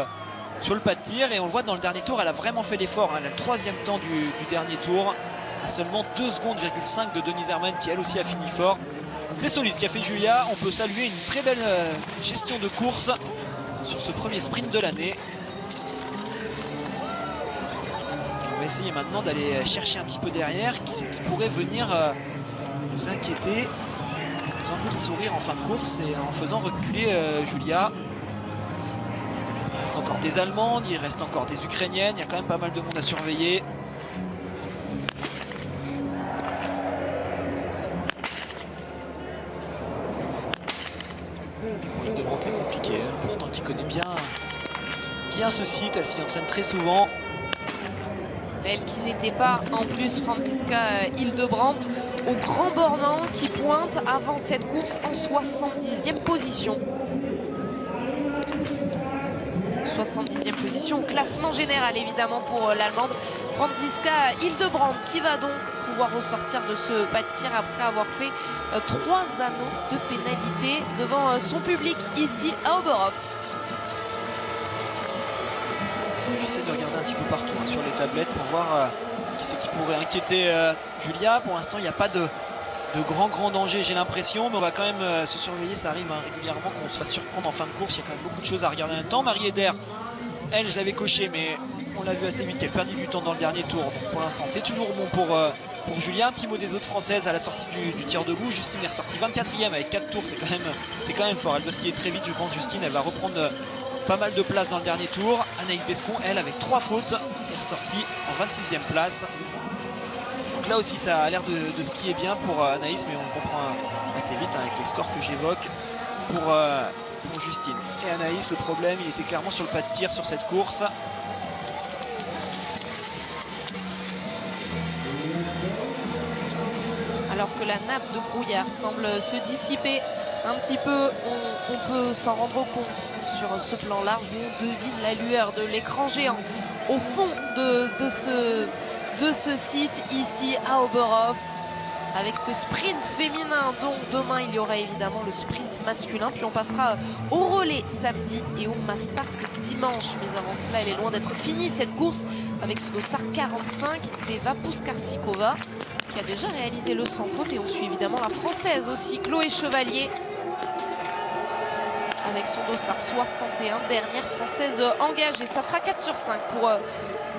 le pas de tir. Et on le voit dans le dernier tour, elle a vraiment fait l'effort. Elle a le 3e temps du dernier tour. À seulement 2 secondes, 5 de Denise Herrmann qui elle aussi a fini fort. C'est solide ce qu'a fait Julia. On peut saluer une très belle gestion de course sur ce premier sprint de l'année. On va essayer maintenant d'aller chercher un petit peu derrière. Qui c'est qui pourrait venir nous inquiéter, nous un peu le sourire en fin de course et en faisant reculer Julia. Il reste encore des Allemandes, il reste encore des Ukrainiennes. Il y a quand même pas mal de monde à surveiller. C'est compliqué, pourtant qui connaît bien ce site, elle s'y entraîne très souvent. Elle qui n'était pas en plus Franziska Hildebrandt au Grand Bornand, qui pointe avant cette course en 70e position. 70e position, classement général évidemment pour l'Allemande Franziska Hildebrandt, qui va donc pouvoir ressortir de ce pas de tir après avoir fait 3 anneaux de pénalité devant son public ici à Oberhof. J'essaie de regarder un petit peu partout sur les tablettes pour voir qui c'est qui pourrait inquiéter Julia. Pour l'instant, il n'y a pas de grand danger, j'ai l'impression, mais on va quand même se surveiller. Ça arrive régulièrement qu'on se fasse surprendre en fin de course. Il y a quand même beaucoup de choses à regarder en même temps. Marie Eder, elle, je l'avais coché, mais on l'a vu assez vite. Elle a perdu du temps dans le dernier tour. Donc pour l'instant, c'est toujours bon pour Julia. Un petit mot des autres Françaises à la sortie du tir debout. Justine est ressortie 24e avec 4 tours. C'est quand même fort. Elle doit skier très vite, je pense. Justine, elle va reprendre pas mal de place dans le dernier tour. Anaïs Bescon, elle, avec 3 fautes, est ressortie en 26e place. Donc là aussi, ça a l'air de skier bien pour Anaïs, mais on comprend assez vite avec les scores que j'évoque pour Justine. Et Anaïs, le problème, il était clairement sur le pas de tir sur cette course. Alors que la nappe de brouillard semble se dissiper un petit peu, on peut s'en rendre compte sur ce plan large où on devine la lueur de l'écran géant au fond de ce site ici à Oberhof, avec ce sprint féminin. Donc demain il y aura évidemment le sprint masculin, puis on passera au relais samedi et au mass start dimanche. Mais avant cela, elle est loin d'être finie cette course avec ce dossard 45 d'Eva Puskarsikova qui a déjà réalisé le sans faute. Et on suit évidemment la française aussi, Chloé Chevalier, avec son dossard 61, dernière française engagée. Ça fera 4 sur 5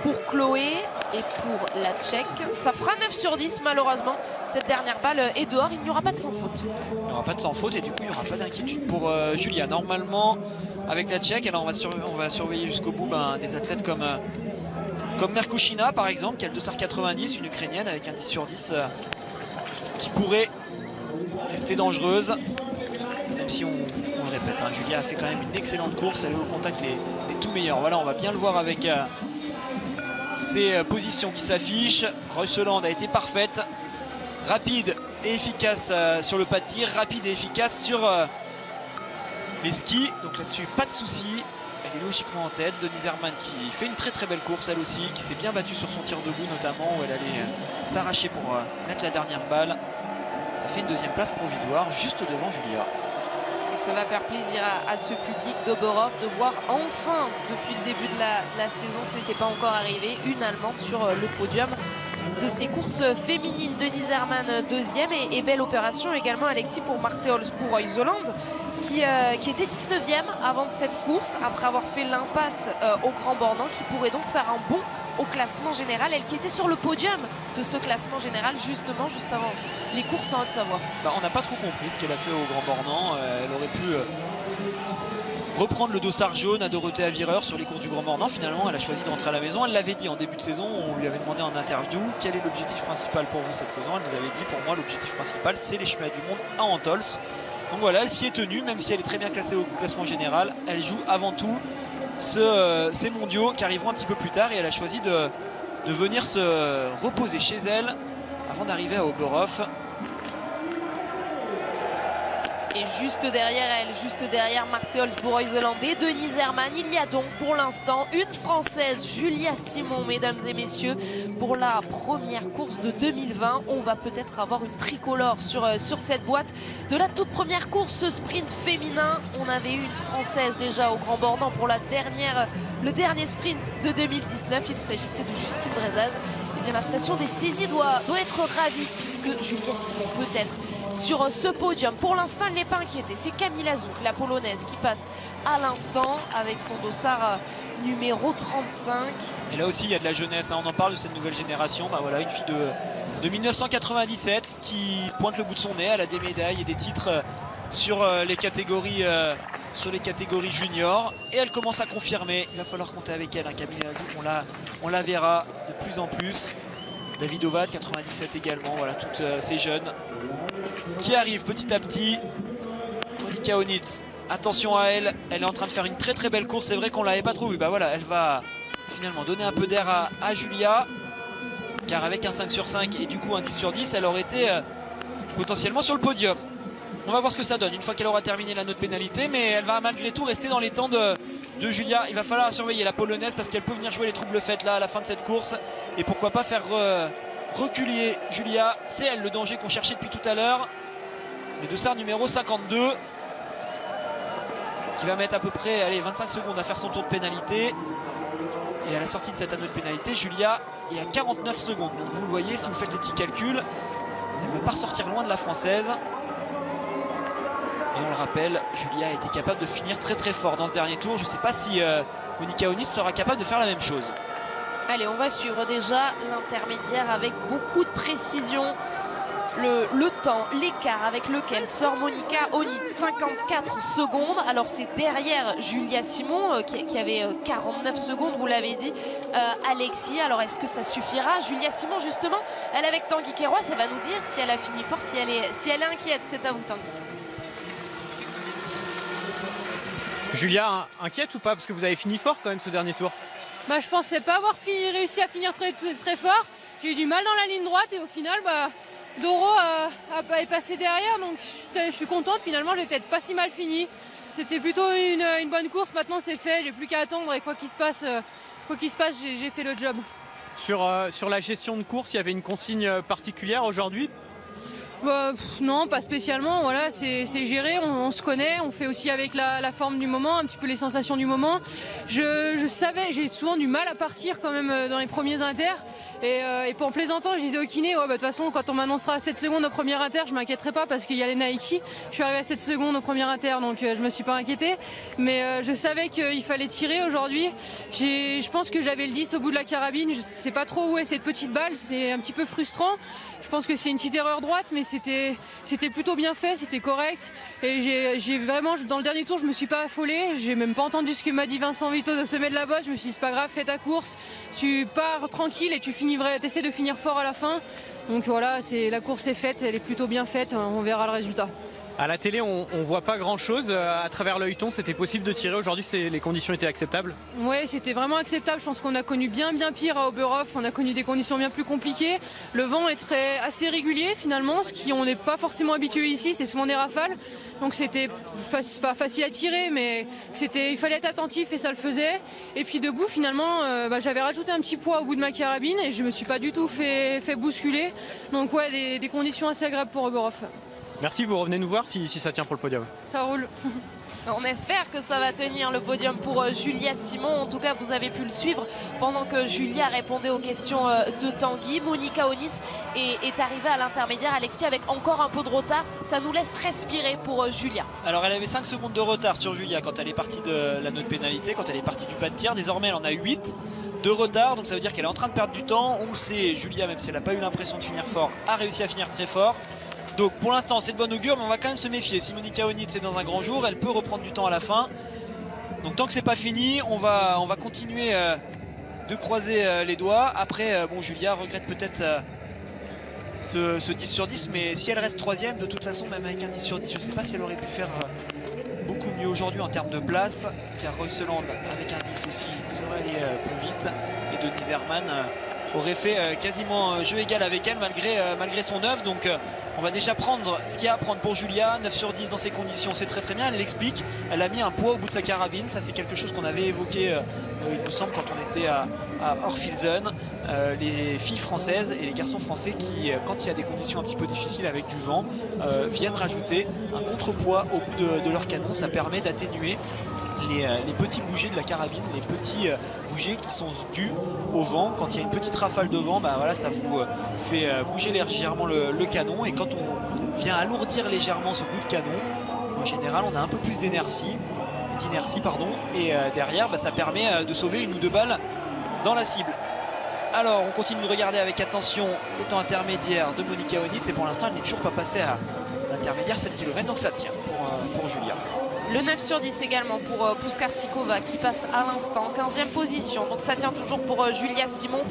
pour Chloé et pour la Tchèque. Ça fera 9 sur 10 malheureusement. Cette dernière balle est dehors, il n'y aura pas de sans faute. Il n'y aura pas de sans faute et du coup il n'y aura pas d'inquiétude pour Julia. Normalement avec la Tchèque, alors on va surveiller jusqu'au bout des athlètes comme Merkushina par exemple, qui a le dossard 90, une Ukrainienne avec un 10 sur 10 qui pourrait rester dangereuse. Même si on le répète, hein, Julia a fait quand même une excellente course, elle est au contact des tout meilleurs. Voilà, on va bien le voir avec ces positions qui s'affichent. Reuseland a été parfaite, rapide et efficace sur le pas de tir, rapide et efficace sur les skis. Donc là-dessus, pas de souci. Elle est logiquement en tête. Denise Herrmann qui fait une très très belle course elle aussi, qui s'est bien battue sur son tir debout notamment, où elle allait s'arracher pour mettre la dernière balle. Ça fait une deuxième place provisoire juste devant Julia. Ça va faire plaisir à ce public d'Oberhof de voir enfin, depuis le début de la saison, ce n'était pas encore arrivé, une Allemande sur le podium de ces courses féminines. Denise Herrmann deuxième et belle opération également Alexis pour Marte Olsbourg-Reuseland qui était 19e avant de cette course après avoir fait l'impasse au Grand Bornand, qui pourrait donc faire un bond au classement général, elle qui était sur le podium de ce classement général justement juste avant les courses en Haute-Savoie. On n'a pas trop compris ce qu'elle a fait au Grand Bornand. Elle aurait pu reprendre le dossard jaune à Dorothée Avireur sur les courses du Grand Bornand. Finalement elle a choisi de rentrer à la maison. Elle l'avait dit en début de saison, on lui avait demandé en interview quel est l'objectif principal pour vous cette saison. Elle nous avait dit, pour moi l'objectif principal c'est les championnats du monde à Antols. Donc voilà, elle s'y est tenue, même si elle est très bien classée au classement général. Elle joue avant tout ces mondiaux qui arriveront un petit peu plus tard, et elle a choisi de venir se reposer chez elle avant d'arriver à Oberhof. Et juste derrière elle, juste derrière Marte Olsbourg-Reuseland et Denise Herrmann, il y a donc pour l'instant une Française, Julia Simon, mesdames et messieurs. Pour la première course de 2020, on va peut-être avoir une tricolore sur cette boîte. De la toute première course, ce sprint féminin, on avait eu une Française déjà au Grand Bornand pour le dernier sprint de 2019. Il s'agissait de Justine Brezaz. Et bien la station des saisies doit être ravie, puisque Julia Simon peut être sur ce podium. Pour l'instant, elle n'est pas inquiétée. C'est Kamila Zouk, la polonaise, qui passe à l'instant avec son dossard numéro 35. Et là aussi, il y a de la jeunesse, hein. On en parle de cette nouvelle génération. Voilà, une fille de 1997 qui pointe le bout de son nez. Elle a des médailles et des titres sur les catégories juniors. Et elle commence à confirmer. Il va falloir compter avec elle, hein. Kamila Zouk, on la verra de plus en plus. David Ovad, 97 également. Voilà, toutes ces jeunes qui arrive petit à petit. Monika Onitz, attention à elle, elle est en train de faire une très très belle course. C'est vrai qu'on l'avait pas trop vu. Voilà, elle va finalement donner un peu d'air à Julia, car avec un 5 sur 5 et du coup un 10 sur 10, elle aurait été potentiellement sur le podium. On va voir ce que ça donne une fois qu'elle aura terminé la note pénalité, mais elle va malgré tout rester dans les temps de Julia. Il va falloir surveiller la polonaise parce qu'elle peut venir jouer les troubles faites là à la fin de cette course, et pourquoi pas faire reculer Julia. C'est elle le danger qu'on cherchait depuis tout à l'heure. Le dossard numéro 52 qui va mettre à peu près 25 secondes à faire son tour de pénalité. Et à la sortie de cette anneau de pénalité, Julia est à 49 secondes. Donc vous le voyez, si vous faites les petits calculs, elle ne va pas ressortir loin de la française. Et on le rappelle, Julia a été capable de finir très très fort dans ce dernier tour. Je ne sais pas si Monika Onitz sera capable de faire la même chose. Allez, on va suivre déjà l'intermédiaire avec beaucoup de précision. Le temps, l'écart avec lequel sort Monika Onitz, 54 secondes. Alors c'est derrière Julia Simon qui avait 49 secondes, vous l'avez dit, Alexis. Alors est-ce que ça suffira? Julia Simon justement, elle est avec Tanguy Queiroz, ça va nous dire si elle a fini fort, si elle est inquiète. C'est à vous Tanguy. Julia, inquiète ou pas? Parce que vous avez fini fort quand même ce dernier tour. Bah, je pensais pas avoir réussi à finir très fort. J'ai eu du mal dans la ligne droite et au final, Doro est passé derrière. Donc je suis contente, finalement, j'ai peut-être pas si mal fini. C'était plutôt une bonne course, maintenant c'est fait, j'ai plus qu'à attendre et quoi qu'il se passe, j'ai fait le job. Sur la gestion de course, il y avait une consigne particulière aujourd'hui? Non, pas spécialement, voilà, c'est géré, on se connaît, on fait aussi avec la forme du moment, un petit peu les sensations du moment. Je savais, j'ai souvent du mal à partir quand même dans les premiers inters. Et en plaisantant, je disais au kiné, de toute façon, quand on m'annoncera à 7 secondes au premier inter, je m'inquiéterai pas parce qu'il y a les Nike. Je suis arrivée à 7 secondes au premier inter, donc je me suis pas inquiétée. Mais je savais qu'il fallait tirer aujourd'hui. Je pense que j'avais le 10 au bout de la carabine. Je sais pas trop où est cette petite balle, c'est un petit peu frustrant. Je pense que c'est une petite erreur droite, mais c'était plutôt bien fait, c'était correct. Et j'ai vraiment, dans le dernier tour, je me suis pas affolée. J'ai même pas entendu ce que m'a dit Vincent Vito de sommet de la botte. Je me suis dit, c'est pas grave, fais ta course. Tu pars tranquille et tu essaies de finir fort à la fin. Donc voilà, la course est faite, elle est plutôt bien faite. On verra le résultat. À la télé, on voit pas grand-chose. À travers l'œilleton, c'était possible de tirer. Aujourd'hui, les conditions étaient acceptables? Oui, c'était vraiment acceptable. Je pense qu'on a connu bien pire à Oberhof. On a connu des conditions bien plus compliquées. Le vent est assez régulier finalement. Ce qu'on n'est pas forcément habitué ici, c'est souvent des rafales. Donc c'était pas facile à tirer, mais il fallait être attentif et ça le faisait. Et puis debout, finalement, j'avais rajouté un petit poids au bout de ma carabine et je me suis pas du tout fait bousculer. Donc ouais, des conditions assez agréables pour Oberhof. Merci, vous revenez nous voir si ça tient pour le podium. Ça roule. On espère que ça va tenir le podium pour Julia Simon. En tout cas, vous avez pu le suivre pendant que Julia répondait aux questions de Tanguy. Monika Onitz est arrivée à l'intermédiaire, Alexis, avec encore un peu de retard. Ça nous laisse respirer pour Julia. Alors elle avait 5 secondes de retard sur Julia quand elle est partie de la note pénalité, quand elle est partie du pas de tir. Désormais, elle en a 8 de retard. Donc ça veut dire qu'elle est en train de perdre du temps. On le sait, Julia, même si elle n'a pas eu l'impression de finir fort, a réussi à finir très fort. Donc pour l'instant c'est de bon augure, mais on va quand même se méfier. Si Monika Onitz est dans un grand jour, elle peut reprendre du temps à la fin. Donc tant que c'est pas fini, on va continuer de croiser les doigts. Après, Julia regrette peut-être ce 10 sur 10, mais si elle reste 3ème, de toute façon, même avec un 10 sur 10, je ne sais pas si elle aurait pu faire beaucoup mieux aujourd'hui en termes de place. Car Reuseland avec un 10 aussi serait allé plus vite. Et Denise Herrmann aurait fait quasiment jeu égal avec elle malgré son 9. Donc on va déjà prendre ce qu'il y a à prendre pour Julia. 9 sur 10 dans ces conditions, c'est très bien. Elle l'explique, elle a mis un poids au bout de sa carabine. Ça c'est quelque chose qu'on avait évoqué il me semble quand on était à Orfilsen. Les filles françaises et les garçons français qui, quand il y a des conditions un petit peu difficiles avec du vent, viennent rajouter un contrepoids au bout de leur canon. Ça permet d'atténuer les petits bougers de la carabine, les petits bougers qui sont dus au vent. Quand il y a une petite rafale de vent, ça vous fait bouger légèrement le canon. Et quand on vient alourdir légèrement ce bout de canon, en général on a un peu plus d'inertie, et derrière ça permet de sauver une ou deux balles dans la cible. Alors on continue de regarder avec attention le temps intermédiaire de Monika Onitz, et pour l'instant elle n'est toujours pas passée à l'intermédiaire 7 km, donc ça tient pour Julia. Le 9 sur 10 également pour Puskarsikova qui passe à l'instant 15e position. Donc ça tient toujours pour Julia Simon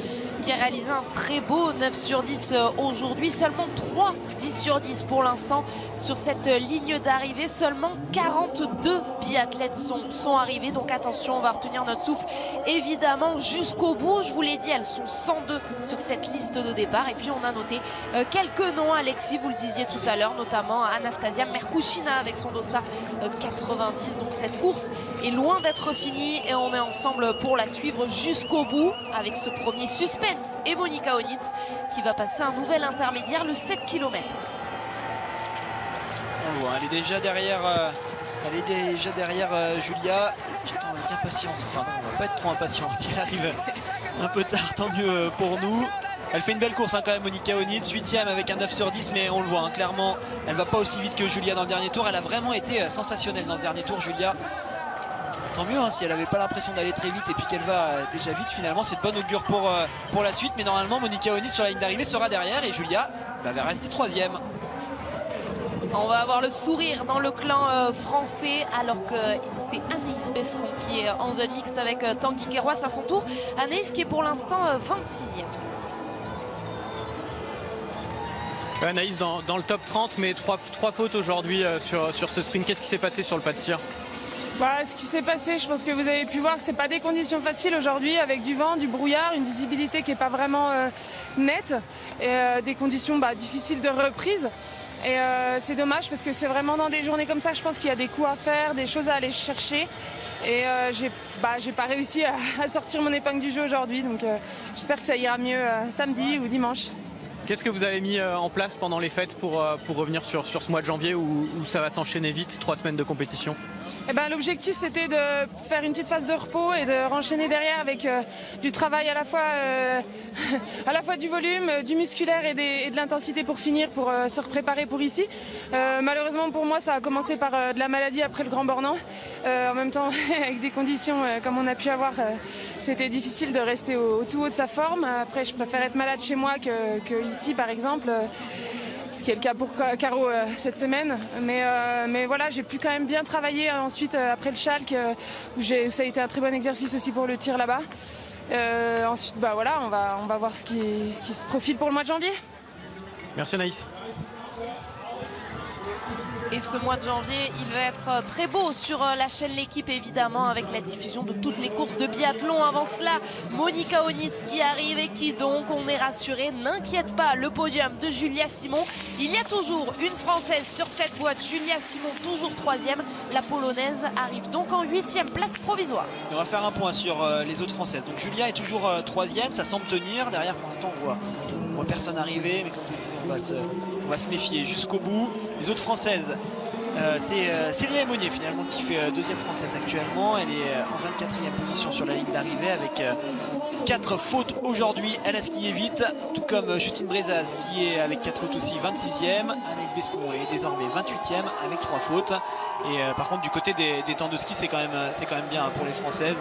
qui a réalisé un très beau 9 sur 10 aujourd'hui. Seulement 3 10 sur 10 pour l'instant sur cette ligne d'arrivée. Seulement 42 biathlètes sont arrivés. Donc attention, on va retenir notre souffle évidemment jusqu'au bout. Je vous l'ai dit, elles sont 102 sur cette liste de départ. Et puis on a noté quelques noms, Alexis, vous le disiez tout à l'heure, notamment Anastasia Merkushina avec son dossard 90. Donc cette course est loin d'être finie et on est ensemble pour la suivre jusqu'au bout avec ce premier suspense. Et Monika Onitz qui va passer un nouvel intermédiaire, le 7 km. On le voit, elle est déjà derrière, Julia. J'attends avec impatience, enfin non, on va pas être trop impatient. Si elle arrive un peu tard, tant mieux pour nous. Elle fait une belle course quand même, Monika Onitz, 8ème avec un 9 sur 10, mais on le voit clairement, elle va pas aussi vite que Julia dans le dernier tour. Elle a vraiment été sensationnelle dans ce dernier tour, Julia. Tant mieux si elle n'avait pas l'impression d'aller très vite et puis qu'elle va déjà vite, finalement c'est de bonne augure pour la suite. Mais normalement Monika Onitz sur la ligne d'arrivée sera derrière et Julia va rester 3ème. On va avoir le sourire dans le clan français alors que c'est Anaïs Besseron qui est en zone mixte avec Tanguy Kérois à son tour. Anaïs qui est pour l'instant 26e. Anaïs dans le top 30, mais trois fautes aujourd'hui sur ce sprint. Qu'est-ce qui s'est passé sur le pas de tir? Ce qui s'est passé, je pense que vous avez pu voir que c'est pas des conditions faciles aujourd'hui, avec du vent, du brouillard, une visibilité qui n'est pas vraiment nette et des conditions difficiles de reprise. Et c'est dommage parce que c'est vraiment dans des journées comme ça, je pense qu'il y a des coups à faire, des choses à aller chercher. Et j'ai pas réussi à sortir mon épingle du jeu aujourd'hui, donc j'espère que ça ira mieux samedi ou dimanche. Qu'est-ce que vous avez mis en place pendant les fêtes pour revenir sur ce mois de janvier où ça va s'enchaîner vite, 3 semaines de compétition? L'objectif c'était de faire une petite phase de repos et de renchaîner derrière avec du travail à la fois du volume, du musculaire et de l'intensité pour finir, pour se préparer pour ici. Malheureusement pour moi ça a commencé par de la maladie après le Grand Bornand. En même temps avec des conditions comme on a pu avoir, c'était difficile de rester au tout haut de sa forme. Après je préfère être malade chez moi que ici par exemple. Ce qui est le cas pour Caro cette semaine. Mais voilà, j'ai pu quand même bien travailler ensuite après le Schalke, où ça a été un très bon exercice aussi pour le tir là-bas. Ensuite, voilà, on va voir ce qui se profile pour le mois de janvier. Merci Anaïs. Et ce mois de janvier, il va être très beau sur la chaîne L'équipe, évidemment, avec la diffusion de toutes les courses de biathlon. Avant cela, Monika Onitz qui arrive et qui donc, on est rassuré, n'inquiète pas, le podium de Julia Simon. Il y a toujours une Française sur cette boîte, Julia Simon, toujours 3e. La Polonaise arrive donc en 8e place provisoire. On va faire un point sur les autres Françaises. Donc Julia est toujours 3e, ça semble tenir. Derrière, pour l'instant, on voit personne arriver, mais comme je vous disais, on va se méfier jusqu'au bout. Les autres Françaises, c'est Célia Emonier finalement qui fait 2e Française actuellement. Elle est en 24e position sur la ligne d'arrivée avec 4 fautes aujourd'hui. Elle a skié vite, tout comme Justine Brezaz qui est avec 4 fautes aussi 26e. Anaïs Bescon est désormais 28e avec 3 fautes. Et par contre du côté des temps de ski, c'est quand même bien pour les Françaises.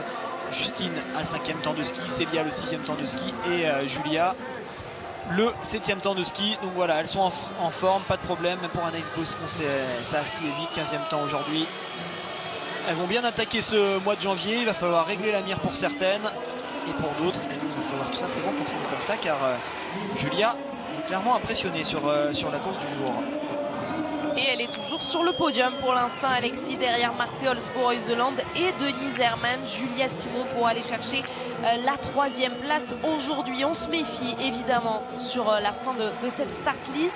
Justine a le 5e temps de ski, Célia le 6e temps de ski et Julia le 7e temps de ski. Donc voilà, elles sont en forme, pas de problème. Même pour Anaïs Bescon, ça a skié vite, 15e temps aujourd'hui. Elles vont bien attaquer ce mois de janvier. Il va falloir régler la mire pour certaines. Et pour d'autres, il va falloir tout simplement continuer comme ça, car Julia est clairement impressionnée sur la course du jour. Et elle est toujours sur le podium pour l'instant, Alexis, derrière Marthe Holzboe-Heuseland et Denise Herrmann. Julia Simon pour aller chercher la 3e place aujourd'hui. On se méfie évidemment sur la fin de cette start list.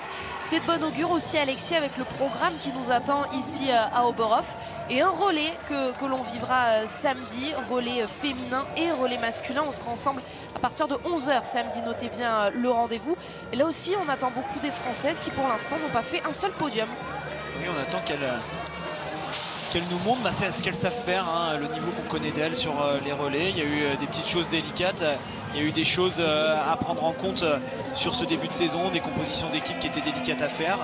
C'est de bon augure aussi, Alexis, avec le programme qui nous attend ici à Oberhof. Et un relais que l'on vivra samedi, relais féminin et relais masculin. On sera ensemble à partir de 11 h samedi, notez bien le rendez-vous. Et là aussi, on attend beaucoup des Françaises qui pour l'instant n'ont pas fait un seul podium. Oui, on attend qu'elles nous montrent ce qu'elles savent faire, hein, le niveau qu'on connaît d'elles sur les relais. Il y a eu des petites choses délicates, il y a eu des choses à prendre en compte sur ce début de saison, des compositions d'équipe qui étaient délicates à faire.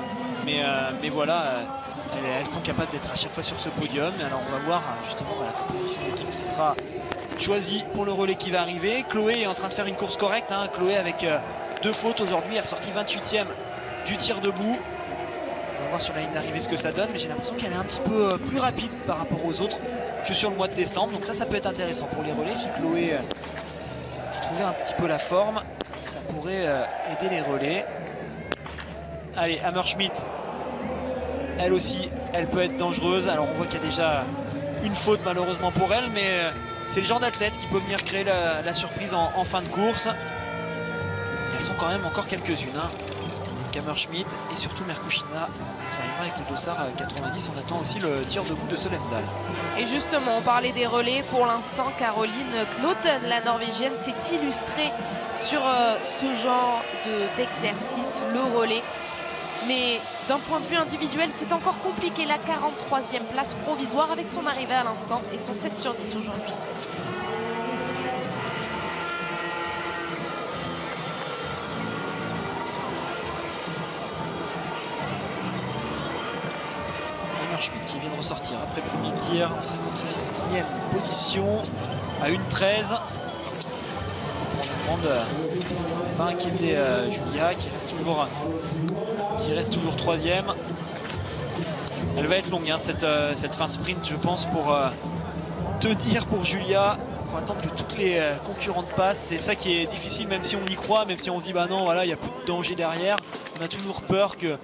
Mais voilà, elles sont capables d'être à chaque fois sur ce podium. Alors on va voir justement la composition d'équipe qui sera choisie pour le relais qui va arriver. Chloé est en train de faire une course correcte, hein. Chloé avec 2 fautes aujourd'hui, elle est ressortie 28e du tir debout. On va voir sur la ligne d'arrivée ce que ça donne, mais j'ai l'impression qu'elle est un petit peu plus rapide par rapport aux autres que sur le mois de décembre. Donc ça peut être intéressant pour les relais. Si Chloé trouvait un petit peu la forme, ça pourrait aider les relais. Allez, Hammerschmidt, elle aussi, elle peut être dangereuse. Alors on voit qu'il y a déjà une faute malheureusement pour elle, mais c'est le genre d'athlète qui peut venir créer la surprise en fin de course. Elles sont quand même encore quelques-unes, hein. Hammerschmidt et surtout Merkushina qui arrivera avec le dossard à 90. On attend aussi le tir debout de Solendal. Et justement, on parlait des relais. Pour l'instant, Caroline Knoten, la Norvégienne, s'est illustrée sur ce genre d'exercice, le relais. Mais d'un point de vue individuel, c'est encore compliqué. La 43e place provisoire avec son arrivée à l'instant et son 7 sur 10 aujourd'hui. Schmidt qui vient de ressortir après le premier tir en 51e position à 1,13. On demande pas inquiéter Julia qui reste toujours 3e. Elle va être longue, hein, cette fin sprint, je pense, pour tenir pour Julia. On va attendre que toutes les concurrentes passent. C'est ça qui est difficile, même si on y croit, même si on se dit bah non, voilà, il n'y a plus de danger derrière. On a toujours peur qu'une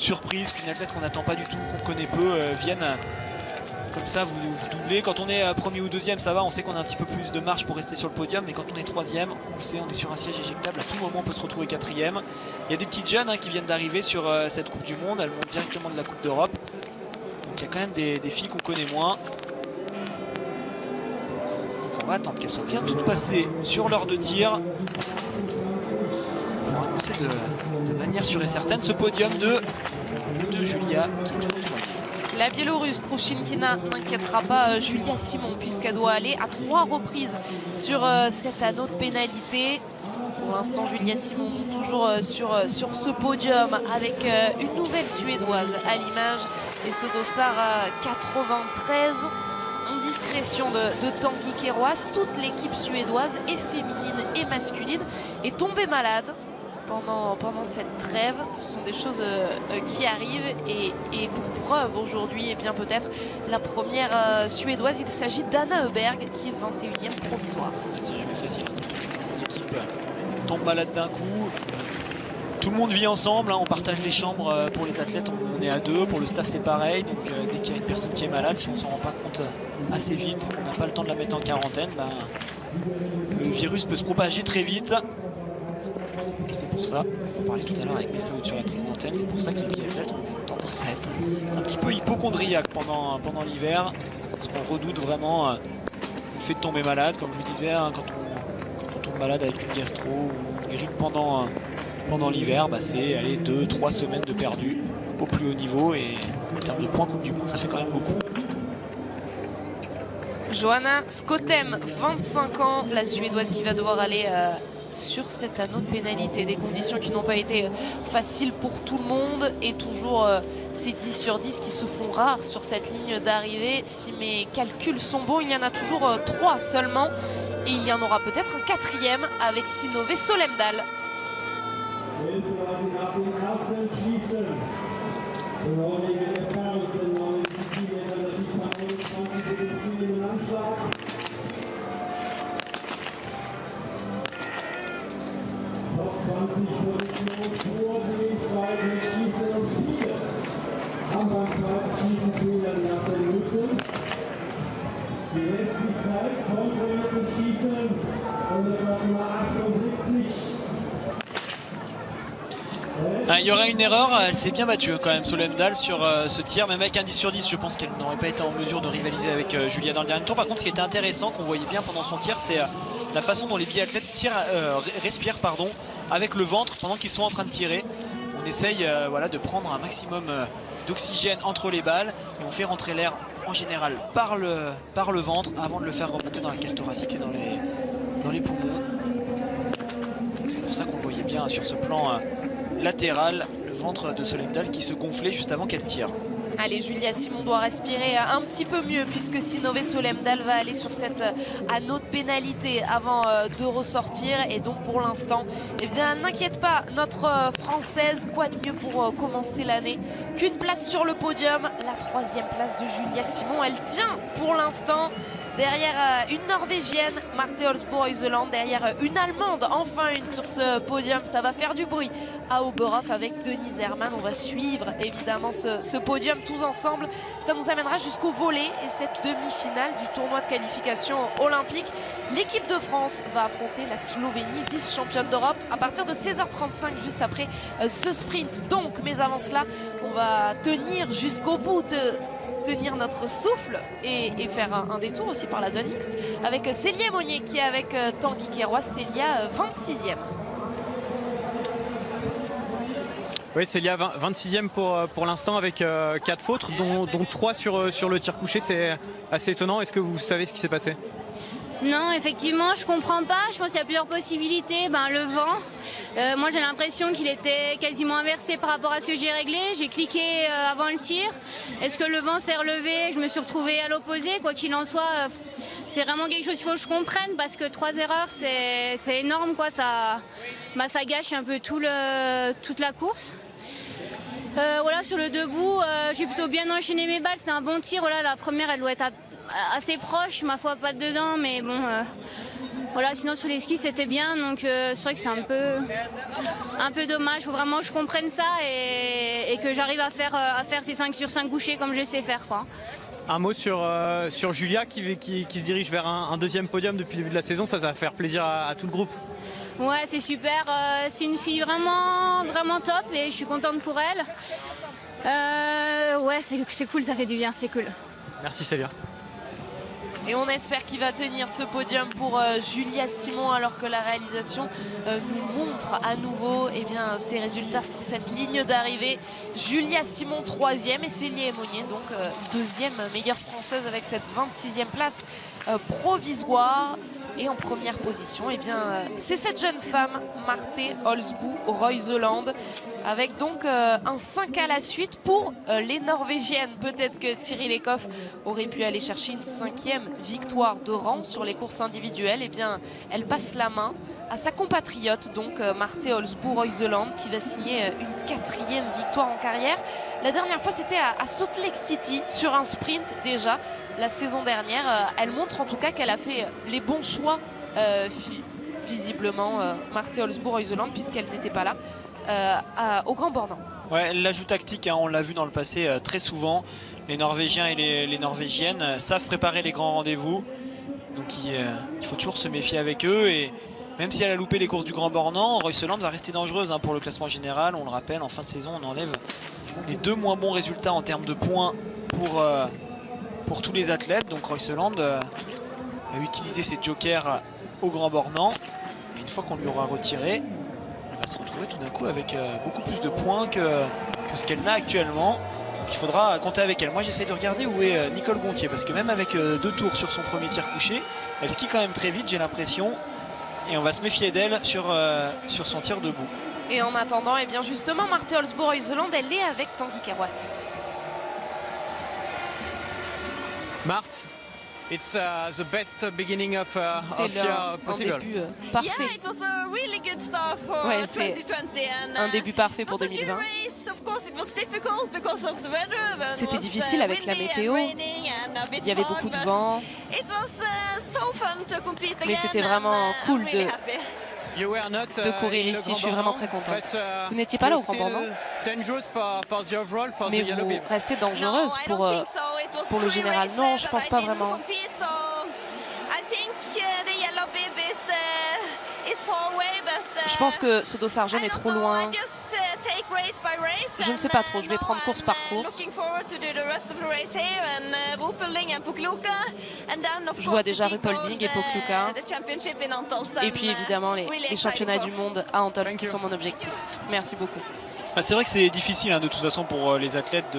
surprise, qu'une athlète qu'on n'attend pas du tout, qu'on connaît peu, vienne Comme ça, vous doublez. Quand on est premier ou deuxième, ça va, on sait qu'on a un petit peu plus de marge pour rester sur le podium. Mais quand on est troisième, on le sait, on est sur un siège éjectable. À tout moment, on peut se retrouver quatrième. Il y a des petites jeunes qui viennent d'arriver sur cette Coupe du Monde. Elles montent directement de la Coupe d'Europe. Donc il y a quand même des filles qu'on connaît moins. Donc on va attendre qu'elles soient bien toutes passées sur l'heure de tir. On va annoncer de manière sûre et certaine ce podium de Julia qui est troisième. La Biélorusse Trouchinkina n'inquiétera pas Julia Simon puisqu'elle doit aller à 3 reprises sur cet anneau de pénalité. Pour l'instant, Julia Simon monte toujours sur ce podium avec une nouvelle Suédoise à l'image et ce dossard 93 en discrétion de Tanguy Kéroas. Toute l'équipe suédoise et féminine et masculine est tombée malade pendant cette trêve. Ce sont des choses qui arrivent et pour preuve aujourd'hui, et bien peut-être la première suédoise, il s'agit d'Anna Öberg qui est 21e provisoire. C'est jamais facile. L'équipe tombe malade d'un coup. Tout le monde vit ensemble, on partage les chambres pour les athlètes, on est à 2, pour le staff c'est pareil. Donc dès qu'il y a une personne qui est malade, si on ne s'en rend pas compte assez vite, on n'a pas le temps de la mettre en quarantaine, le virus peut se propager très vite. Et c'est pour ça, on parlait tout à l'heure avec Messaoud sur la prise d'antenne, c'est pour ça que les biathlètes ont tendance à être un petit peu hypochondriaques pendant l'hiver. Parce qu'on redoute vraiment le fait de tomber malade, comme je vous disais, quand on tombe malade avec une gastro ou une grippe pendant l'hiver, c'est 2-3 semaines de perdu au plus haut niveau. Et en termes de points Coupe du Monde, ça fait quand même beaucoup. Johanna Skotem, 25 ans, la Suédoise qui va devoir aller sur cet anneau de pénalité. Des conditions qui n'ont pas été faciles pour tout le monde et toujours ces 10 sur 10 qui se font rares sur cette ligne d'arrivée. Si mes calculs sont bons, il y en a toujours 3 seulement et il y en aura peut-être un 4e avec Sinove Solemdal. Noch 20 Positionen vor dem zweiten Schießen und 4. Haben beim zweiten Schießen Fehler Marcel Mützen. Die lässt sich Zeit, kontrolliert im Schießen und es war Nummer 78. Il y aura une erreur, elle s'est bien battue quand même Solemdal sur ce tir, même avec un 10 sur 10 je pense qu'elle n'aurait pas été en mesure de rivaliser avec Julia dans le dernier tour. Par contre ce qui était intéressant, qu'on voyait bien pendant son tir, c'est la façon dont les biathlètes respirent avec le ventre pendant qu'ils sont en train de tirer. On essaye de prendre un maximum d'oxygène entre les balles et on fait rentrer l'air en général par le ventre avant de le faire remonter dans la cage thoracique et dans les poumons. C'est pour ça qu'on voyait bien sur ce plan latéral le ventre de Solemdal qui se gonflait juste avant qu'elle tire. Allez, Julia Simon doit respirer un petit peu mieux puisque Sinove Solemdal va aller sur cet anneau de pénalité avant de ressortir. Et donc pour l'instant, n'inquiète pas notre Française, quoi de mieux pour commencer l'année qu'une place sur le podium. La 3e place de Julia Simon, elle tient pour l'instant derrière une Norvégienne, Marte Olsbo-Reuseland, derrière une Allemande, enfin une sur ce podium. Ça va faire du bruit à Oberhof avec Denise Herrmann. On va suivre évidemment ce podium tous ensemble. Ça nous amènera jusqu'au volley et cette demi-finale du tournoi de qualification olympique. L'équipe de France va affronter la Slovénie, vice-championne d'Europe, à partir de 16h35, juste après ce sprint. Donc, mais avant cela, on va tenir jusqu'au bout, tenir notre souffle et faire un détour aussi par la zone mixte avec Célia Monnier qui est avec Tanguy Kéroas. Célia 26e. Oui, Célia 26e pour l'instant avec 4 fautes, dont 3 sur le tir couché. C'est assez étonnant. Est-ce que vous savez ce qui s'est passé ? Non, effectivement, je comprends pas. Je pense qu'il y a plusieurs possibilités. Le vent, moi j'ai l'impression qu'il était quasiment inversé par rapport à ce que j'ai réglé. J'ai cliqué avant le tir. Est-ce que le vent s'est relevé ? Je me suis retrouvée à l'opposé. Quoi qu'il en soit, c'est vraiment quelque chose qu'il faut que je comprenne parce que 3 erreurs, c'est énorme, quoi. Ça gâche un peu toute la course. Sur le debout, j'ai plutôt bien enchaîné mes balles. C'est un bon tir. La première, elle doit être assez proche, ma foi, pas dedans, mais bon. Sinon sur les skis c'était bien, donc c'est vrai que c'est un peu dommage. Il faut vraiment que je comprenne ça et que j'arrive à faire ces 5 sur 5 couchés comme je sais faire, quoi. Un mot sur Julia qui se dirige vers un deuxième podium depuis le début de la saison, ça va faire plaisir à tout le groupe. Ouais, c'est super, c'est une fille vraiment, vraiment top et je suis contente pour elle. Ouais, c'est cool, ça fait du bien, c'est cool. Merci Célia. Et on espère qu'il va tenir ce podium pour Julia Simon, alors que la réalisation nous montre à nouveau ses résultats sur cette ligne d'arrivée. Julia Simon 3e et Célia Aymonier donc 2e meilleure française avec cette 26e place provisoire. Et en première position, c'est cette jeune femme, Marthe Olsbu-Reuseland, avec donc un 5 à la suite pour les Norvégiennes. Peut-être que Thierry Lekhoff aurait pu aller chercher une 5e victoire de rang sur les courses individuelles. Elle passe la main à sa compatriote, donc Marthe Olsbu-Reuseland, qui va signer une 4e victoire en carrière. La dernière fois, c'était à Salt Lake City, sur un sprint déjà. La saison dernière, elle montre en tout cas qu'elle a fait les bons choix, visiblement, Marthe Olsbu-Reuseland, puisqu'elle n'était pas là au Grand Bornand. Ouais, l'ajout tactique, on l'a vu dans le passé très souvent. Les Norvégiens et les Norvégiennes savent préparer les grands rendez-vous. Donc il faut toujours se méfier avec eux. Et même si elle a loupé les courses du Grand Bornand, Reuseland va rester dangereuse pour le classement général. On le rappelle, en fin de saison, on enlève les 2 moins bons résultats en termes de points pour tous les athlètes. Donc Reuseland a utilisé ses jokers au Grand Bornand. Et une fois qu'on lui aura retiré, elle va se retrouver tout d'un coup avec beaucoup plus de points que ce qu'elle n'a actuellement. Donc il faudra compter avec elle. Moi j'essaie de regarder où est Nicole Gontier, parce que même avec 2 tours sur son premier tir couché, elle skie quand même très vite, j'ai l'impression. Et on va se méfier d'elle sur son tir debout. Et en attendant, justement, Marthe Olsbu-Reuseland, elle est avec Tanguy Carroisse. Marthe, it's the best beginning of year possible. Début parfait. Yeah, it was a really good start for Ouais, c'est 2020 and un début parfait pour 2020. C'était difficile avec la météo. Il y avait beaucoup de vent. Mais c'était vraiment cool de courir ici. Je suis vraiment très contente. Vous n'étiez pas là au Grand Bornand, mais vous restez dangereuse pour le général. Non, je pense pas vraiment. Je pense que ce dossard jaune est trop loin. Je ne sais pas trop, je vais prendre course par course. Je vois déjà Rupolding et Pokluka. Et puis évidemment les championnats du monde à Antolz qui sont mon objectif. Merci beaucoup. C'est vrai que c'est difficile de toute façon pour les athlètes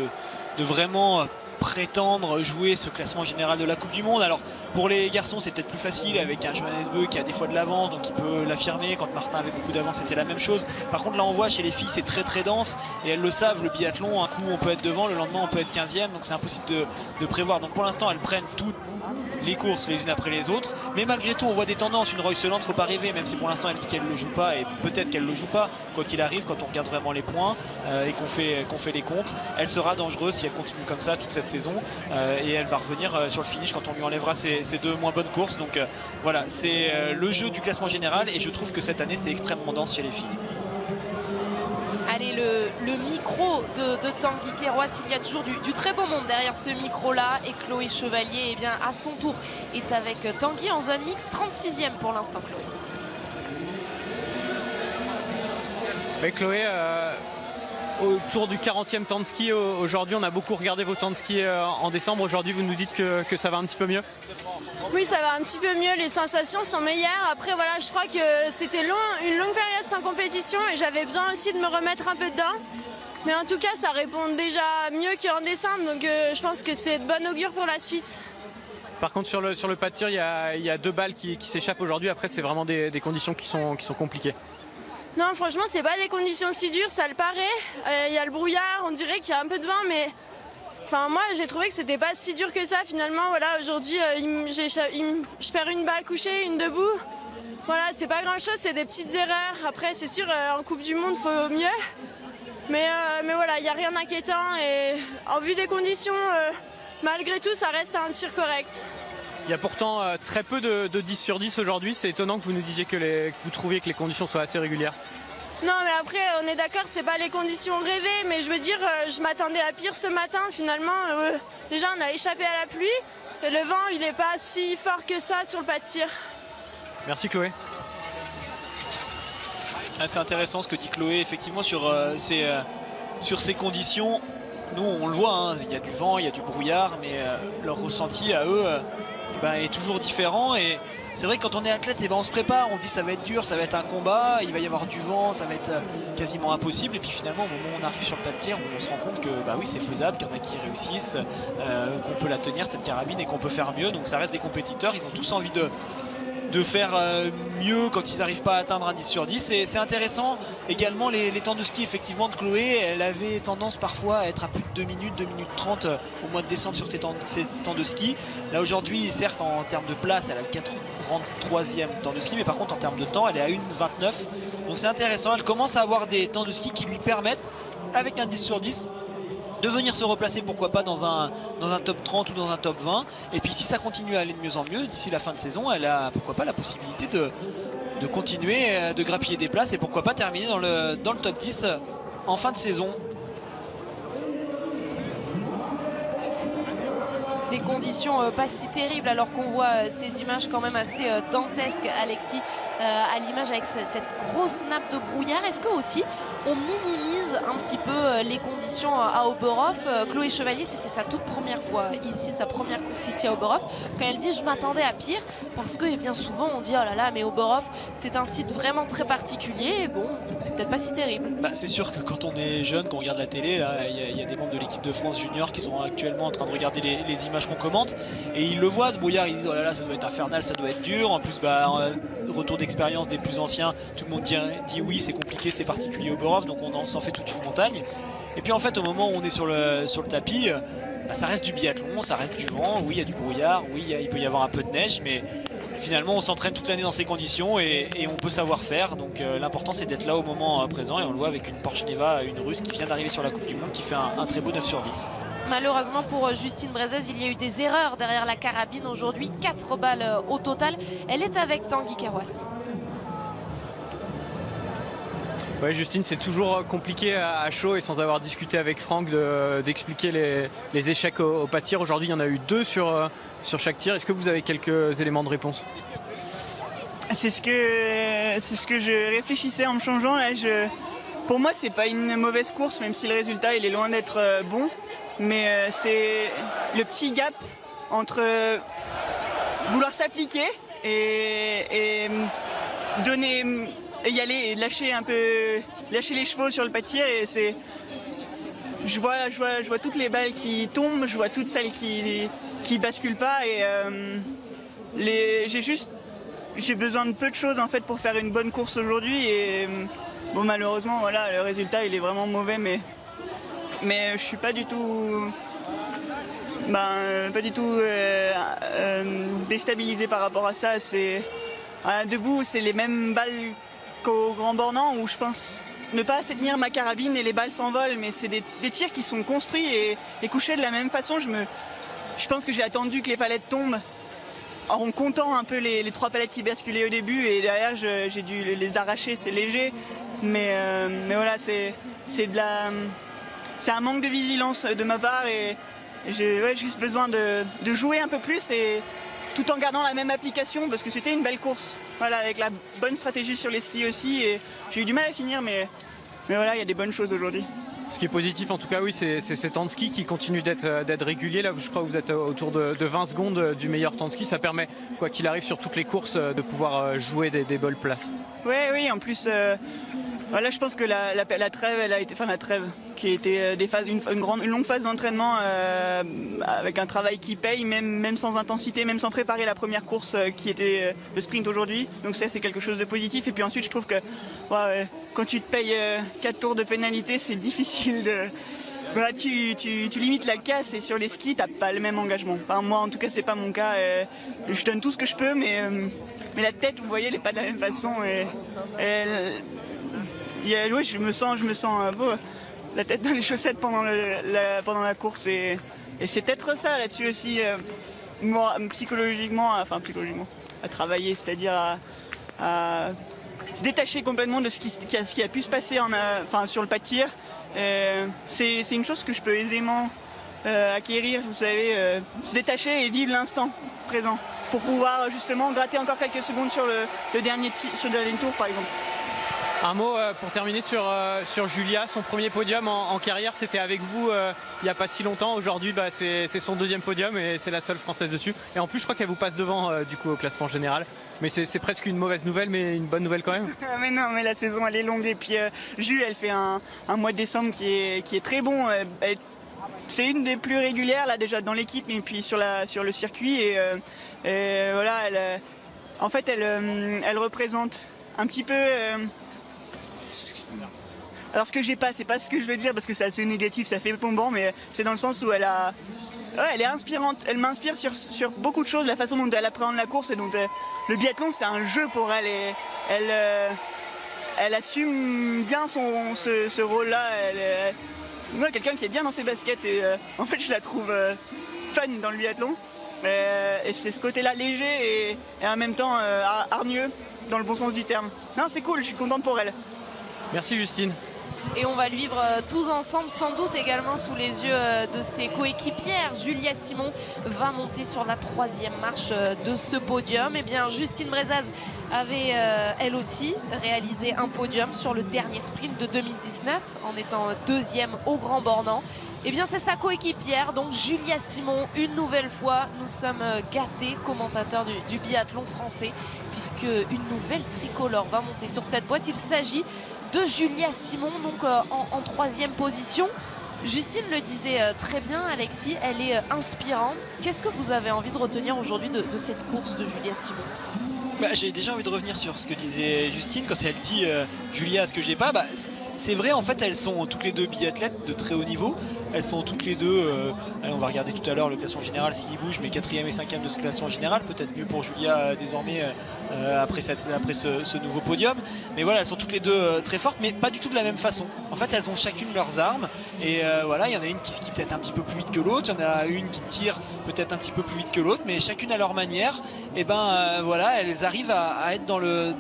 de vraiment prétendre jouer ce classement général de la Coupe du Monde. Alors pour les garçons c'est peut-être plus facile avec un Johannes Beu qui a des fois de l'avance, donc il peut l'affirmer. Quand Martin avait beaucoup d'avance c'était la même chose. Par contre là on voit chez les filles c'est très très dense et elles le savent, le biathlon, un coup on peut être devant, le lendemain on peut être 15e, donc c'est impossible de prévoir. Donc pour l'instant elles prennent toutes les courses les unes après les autres, mais malgré tout on voit des tendances. Une Reuseland, faut pas rêver, même si pour l'instant elle dit qu'elle ne le joue pas, et peut-être qu'elle ne le joue pas, quoi qu'il arrive, quand on regarde vraiment les points et qu'on fait les comptes, elle sera dangereuse si elle continue comme ça toute cette saison, et elle va revenir sur le finish quand on lui enlèvera ses 2 moins bonnes courses. Donc voilà, c'est le jeu du classement général, et je trouve que cette année c'est extrêmement dense chez les filles. Allez, le micro de Tanguy Carroisse, il y a toujours du très beau monde derrière ce micro-là. Et Chloé Chevalier, à son tour, est avec Tanguy en zone mixte, 36e pour l'instant, Chloé. Mais Chloé, autour du 40e temps de ski, aujourd'hui on a beaucoup regardé vos temps de ski en décembre. Aujourd'hui vous nous dites que ça va un petit peu mieux? Oui, ça va un petit peu mieux, les sensations sont meilleures. Après voilà, je crois que c'était une longue période sans compétition et j'avais besoin aussi de me remettre un peu dedans. Mais en tout cas ça répond déjà mieux qu'en décembre, donc je pense que c'est de bon augure pour la suite. Par contre sur le pas de tir, il y a 2 balles qui s'échappent aujourd'hui. Après c'est vraiment des conditions qui sont compliquées. Non, franchement c'est pas des conditions si dures, ça le paraît. Il y a le brouillard, on dirait qu'il y a un peu de vent, mais enfin, moi j'ai trouvé que c'était pas si dur que ça finalement. Voilà, aujourd'hui je perds une balle couchée, une debout. Voilà, c'est pas grand chose, c'est des petites erreurs. Après c'est sûr en Coupe du Monde faut mieux. Mais voilà, il n'y a rien d'inquiétant et en vue des conditions, malgré tout ça reste un tir correct. Il y a pourtant très peu de 10 sur 10 aujourd'hui. C'est étonnant que vous nous disiez que vous trouviez que les conditions soient assez régulières. Non, mais après, on est d'accord, c'est pas les conditions rêvées, mais je veux dire, je m'attendais à pire ce matin. Finalement, déjà, on a échappé à la pluie et le vent, il n'est pas si fort que ça sur le pas de tir. Merci Chloé. C'est intéressant ce que dit Chloé, effectivement, sur ces conditions. Nous, on le voit, hein, il y a du vent, il y a du brouillard, mais leur ressenti à eux est toujours différent. Et c'est vrai que quand on est athlète, on se prépare, on se dit ça va être dur, ça va être un combat, il va y avoir du vent, ça va être quasiment impossible. Et puis finalement, au moment où on arrive sur le tas de tir, on se rend compte que oui, c'est faisable, qu'il y en a qui réussissent, qu'on peut la tenir cette carabine et qu'on peut faire mieux. Donc ça reste des compétiteurs, ils ont tous envie de faire mieux quand ils n'arrivent pas à atteindre un 10 sur 10. Et c'est intéressant également les temps de ski effectivement de Chloé. Elle avait tendance parfois à être à plus de 2 minutes 30 au mois de décembre sur ces temps de ski. Là aujourd'hui, certes en termes de place elle a le 43e temps de ski, mais par contre en termes de temps elle est à 1,29. Donc c'est intéressant, elle commence à avoir des temps de ski qui lui permettent avec un 10 sur 10 de venir se replacer pourquoi pas dans un top 30 ou dans un top 20. Et puis si ça continue à aller de mieux en mieux d'ici la fin de saison, elle a pourquoi pas la possibilité de continuer de grappiller des places et pourquoi pas terminer dans le top 10 en fin de saison. Des conditions pas si terribles alors qu'on voit ces images quand même assez dantesques, Alexis, à l'image avec cette grosse nappe de brouillard. Est-ce que aussi on minimise un petit peu les conditions à Oberhof? Chloé Chevalier, c'était sa toute première fois ici, sa première course ici à Oberhof, quand elle dit je m'attendais à pire, parce que bien souvent on dit oh là là, mais Oberhof c'est un site vraiment très particulier, et bon, c'est peut-être pas si terrible. C'est sûr que quand on est jeune, qu'on regarde la télé, il y a des membres de l'équipe de France junior qui sont actuellement en train de regarder les images qu'on commente, et ils le voient ce brouillard, ils disent oh là là, ça doit être infernal, ça doit être dur. En plus retour d'expérience des plus anciens, tout le monde dit oui, c'est compliqué, c'est particulier Oberhof, donc on s'en fait toute une montagne. Et puis en fait au moment où on est sur le tapis, ça reste du biathlon, ça reste du vent, oui il y a du brouillard, oui il peut y avoir un peu de neige, mais finalement on s'entraîne toute l'année dans ces conditions et on peut savoir faire. Donc l'important c'est d'être là au moment présent, et on le voit avec une Porsche Neva, une russe qui vient d'arriver sur la Coupe du Monde, qui fait un très beau 9 sur 10. Malheureusement pour Justine Brezez, il y a eu des erreurs derrière la carabine aujourd'hui, 4 balles au total. Elle est avec Tanguy Carroisse. Ouais, Justine, c'est toujours compliqué à chaud et sans avoir discuté avec Franck d'expliquer les échecs au pas de tir. Aujourd'hui, il y en a eu 2 sur chaque tir. Est-ce que vous avez quelques éléments de réponse? C'est ce que je réfléchissais en me changeant. Là, pour moi, c'est pas une mauvaise course, même si le résultat il est loin d'être bon. Mais c'est le petit gap entre vouloir s'appliquer et donner... et y aller et lâcher les chevaux sur le pas de tir. Et je vois toutes les balles qui tombent, je vois toutes celles qui basculent pas, et j'ai besoin de peu de choses en fait pour faire une bonne course aujourd'hui. Et bon, malheureusement voilà, le résultat il est vraiment mauvais, mais je suis pas du tout déstabilisé par rapport à ça. Debout, c'est les mêmes balles qu'au Grand Bornand, où je pense ne pas assez tenir ma carabine et les balles s'envolent, mais c'est des tirs qui sont construits et couchés de la même façon. Je pense que j'ai attendu que les palettes tombent en comptant un peu les 3 palettes qui basculaient au début, et derrière j'ai dû les arracher. C'est léger, mais voilà, c'est un manque de vigilance de ma part, et j'ai juste besoin de jouer un peu plus, et tout en gardant la même application, parce que c'était une belle course. Voilà, avec la bonne stratégie sur les skis aussi, et j'ai eu du mal à finir, mais voilà, il y a des bonnes choses aujourd'hui. Ce qui est positif en tout cas, oui, c'est ces temps de ski qui continuent d'être réguliers. Là, je crois que vous êtes autour de 20 secondes du meilleur temps de ski. Ça permet, quoi qu'il arrive sur toutes les courses, de pouvoir jouer des bonnes places. Oui, en plus, voilà, je pense que la trêve, la trêve qui était une longue phase d'entraînement avec un travail qui paye, même sans intensité, même sans préparer la première course qui était le sprint aujourd'hui. Donc ça, c'est quelque chose de positif. Et puis ensuite, je trouve que quand tu te payes 4 tours de pénalité, c'est difficile de... Voilà, tu limites la casse, et sur les skis, tu n'as pas le même engagement. Enfin, moi, en tout cas, c'est pas mon cas. Je donne tout ce que je peux, mais la tête, vous voyez, elle n'est pas de la même façon. Oui, je me sens la tête dans les chaussettes pendant la course, et c'est peut-être ça là-dessus aussi, moi, psychologiquement, à travailler, c'est-à-dire à se détacher complètement de ce qui a pu se passer sur le pas de tir. C'est une chose que je peux aisément acquérir, vous savez, se détacher et vivre l'instant présent pour pouvoir justement gratter encore quelques secondes sur le dernier tour par exemple. Un mot pour terminer sur Julia, son premier podium en carrière, c'était avec vous il n'y a pas si longtemps. Aujourd'hui, c'est son deuxième podium et c'est la seule française dessus. Et en plus, je crois qu'elle vous passe devant du coup au classement général. Mais c'est presque une mauvaise nouvelle, mais une bonne nouvelle quand même. Mais non, mais la saison elle est longue et puis Jules, elle fait un mois de décembre qui est très bon. C'est une des plus régulières là déjà dans l'équipe et puis sur le circuit et voilà, en fait elle représente un petit peu. Alors ce que j'ai pas, c'est pas ce que je veux dire parce que c'est assez négatif, ça fait plombant, mais c'est dans le sens où elle est inspirante, elle m'inspire sur beaucoup de choses, la façon dont elle appréhende la course et donc le biathlon c'est un jeu pour elle et elle assume bien ce rôle-là. Moi, quelqu'un qui est bien dans ses baskets et en fait je la trouve fun dans le biathlon et c'est ce côté-là léger et en même temps hargneux dans le bon sens du terme. Non, c'est cool, je suis contente pour elle. Merci Justine. Et on va le vivre tous ensemble, sans doute également sous les yeux de ses coéquipières. Julia Simon va monter sur la 3e marche de ce podium. Et bien Justine Brezaz avait elle aussi réalisé un podium sur le dernier sprint de 2019 en étant 2e au Grand Bornand. Et bien c'est sa coéquipière, donc Julia Simon, une nouvelle fois. Nous sommes gâtés, commentateurs du biathlon français, puisque une nouvelle tricolore va monter sur cette boîte. Il s'agit de Julia Simon, donc en 3e position. Justine le disait très bien, Alexis, elle est inspirante. Qu'est-ce que vous avez envie de retenir aujourd'hui de cette course de Julia Simon ? J'ai déjà envie de revenir sur ce que disait Justine quand elle dit Julia, ce que j'ai pas. C'est vrai, en fait, elles sont toutes les deux biathlètes de très haut niveau. Elles sont toutes les deux. Allez, on va regarder tout à l'heure le classement général s'il bouge, mais 4e et 5e de ce classement général. Peut-être mieux pour Julia désormais après ce nouveau podium. Mais voilà, elles sont toutes les deux très fortes, mais pas du tout de la même façon. En fait, elles ont chacune leurs armes. Et voilà, il y en a une qui skie peut-être un petit peu plus vite que l'autre. Il y en a une qui tire peut-être un petit peu plus vite que l'autre, mais chacune à leur manière. Et voilà, elles arrivent à être dans le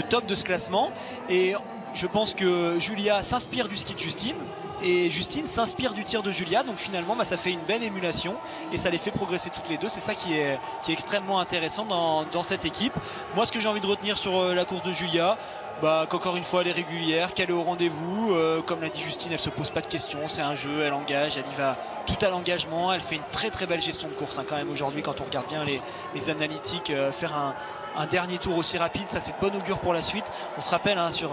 top de ce classement et je pense que Julia s'inspire du ski de Justine et Justine s'inspire du tir de Julia, donc finalement ça fait une belle émulation et ça les fait progresser toutes les deux. C'est ça qui est extrêmement intéressant dans cette équipe. Moi, ce que j'ai envie de retenir sur la course de Julia, qu'encore une fois elle est régulière, qu'elle est au rendez-vous, comme l'a dit Justine, elle se pose pas de questions, c'est un jeu, elle engage, elle y va tout à l'engagement, elle fait une très très belle gestion de course quand même aujourd'hui quand on regarde bien les analytiques, faire un dernier tour aussi rapide, ça c'est de bon augure pour la suite. On se rappelle sur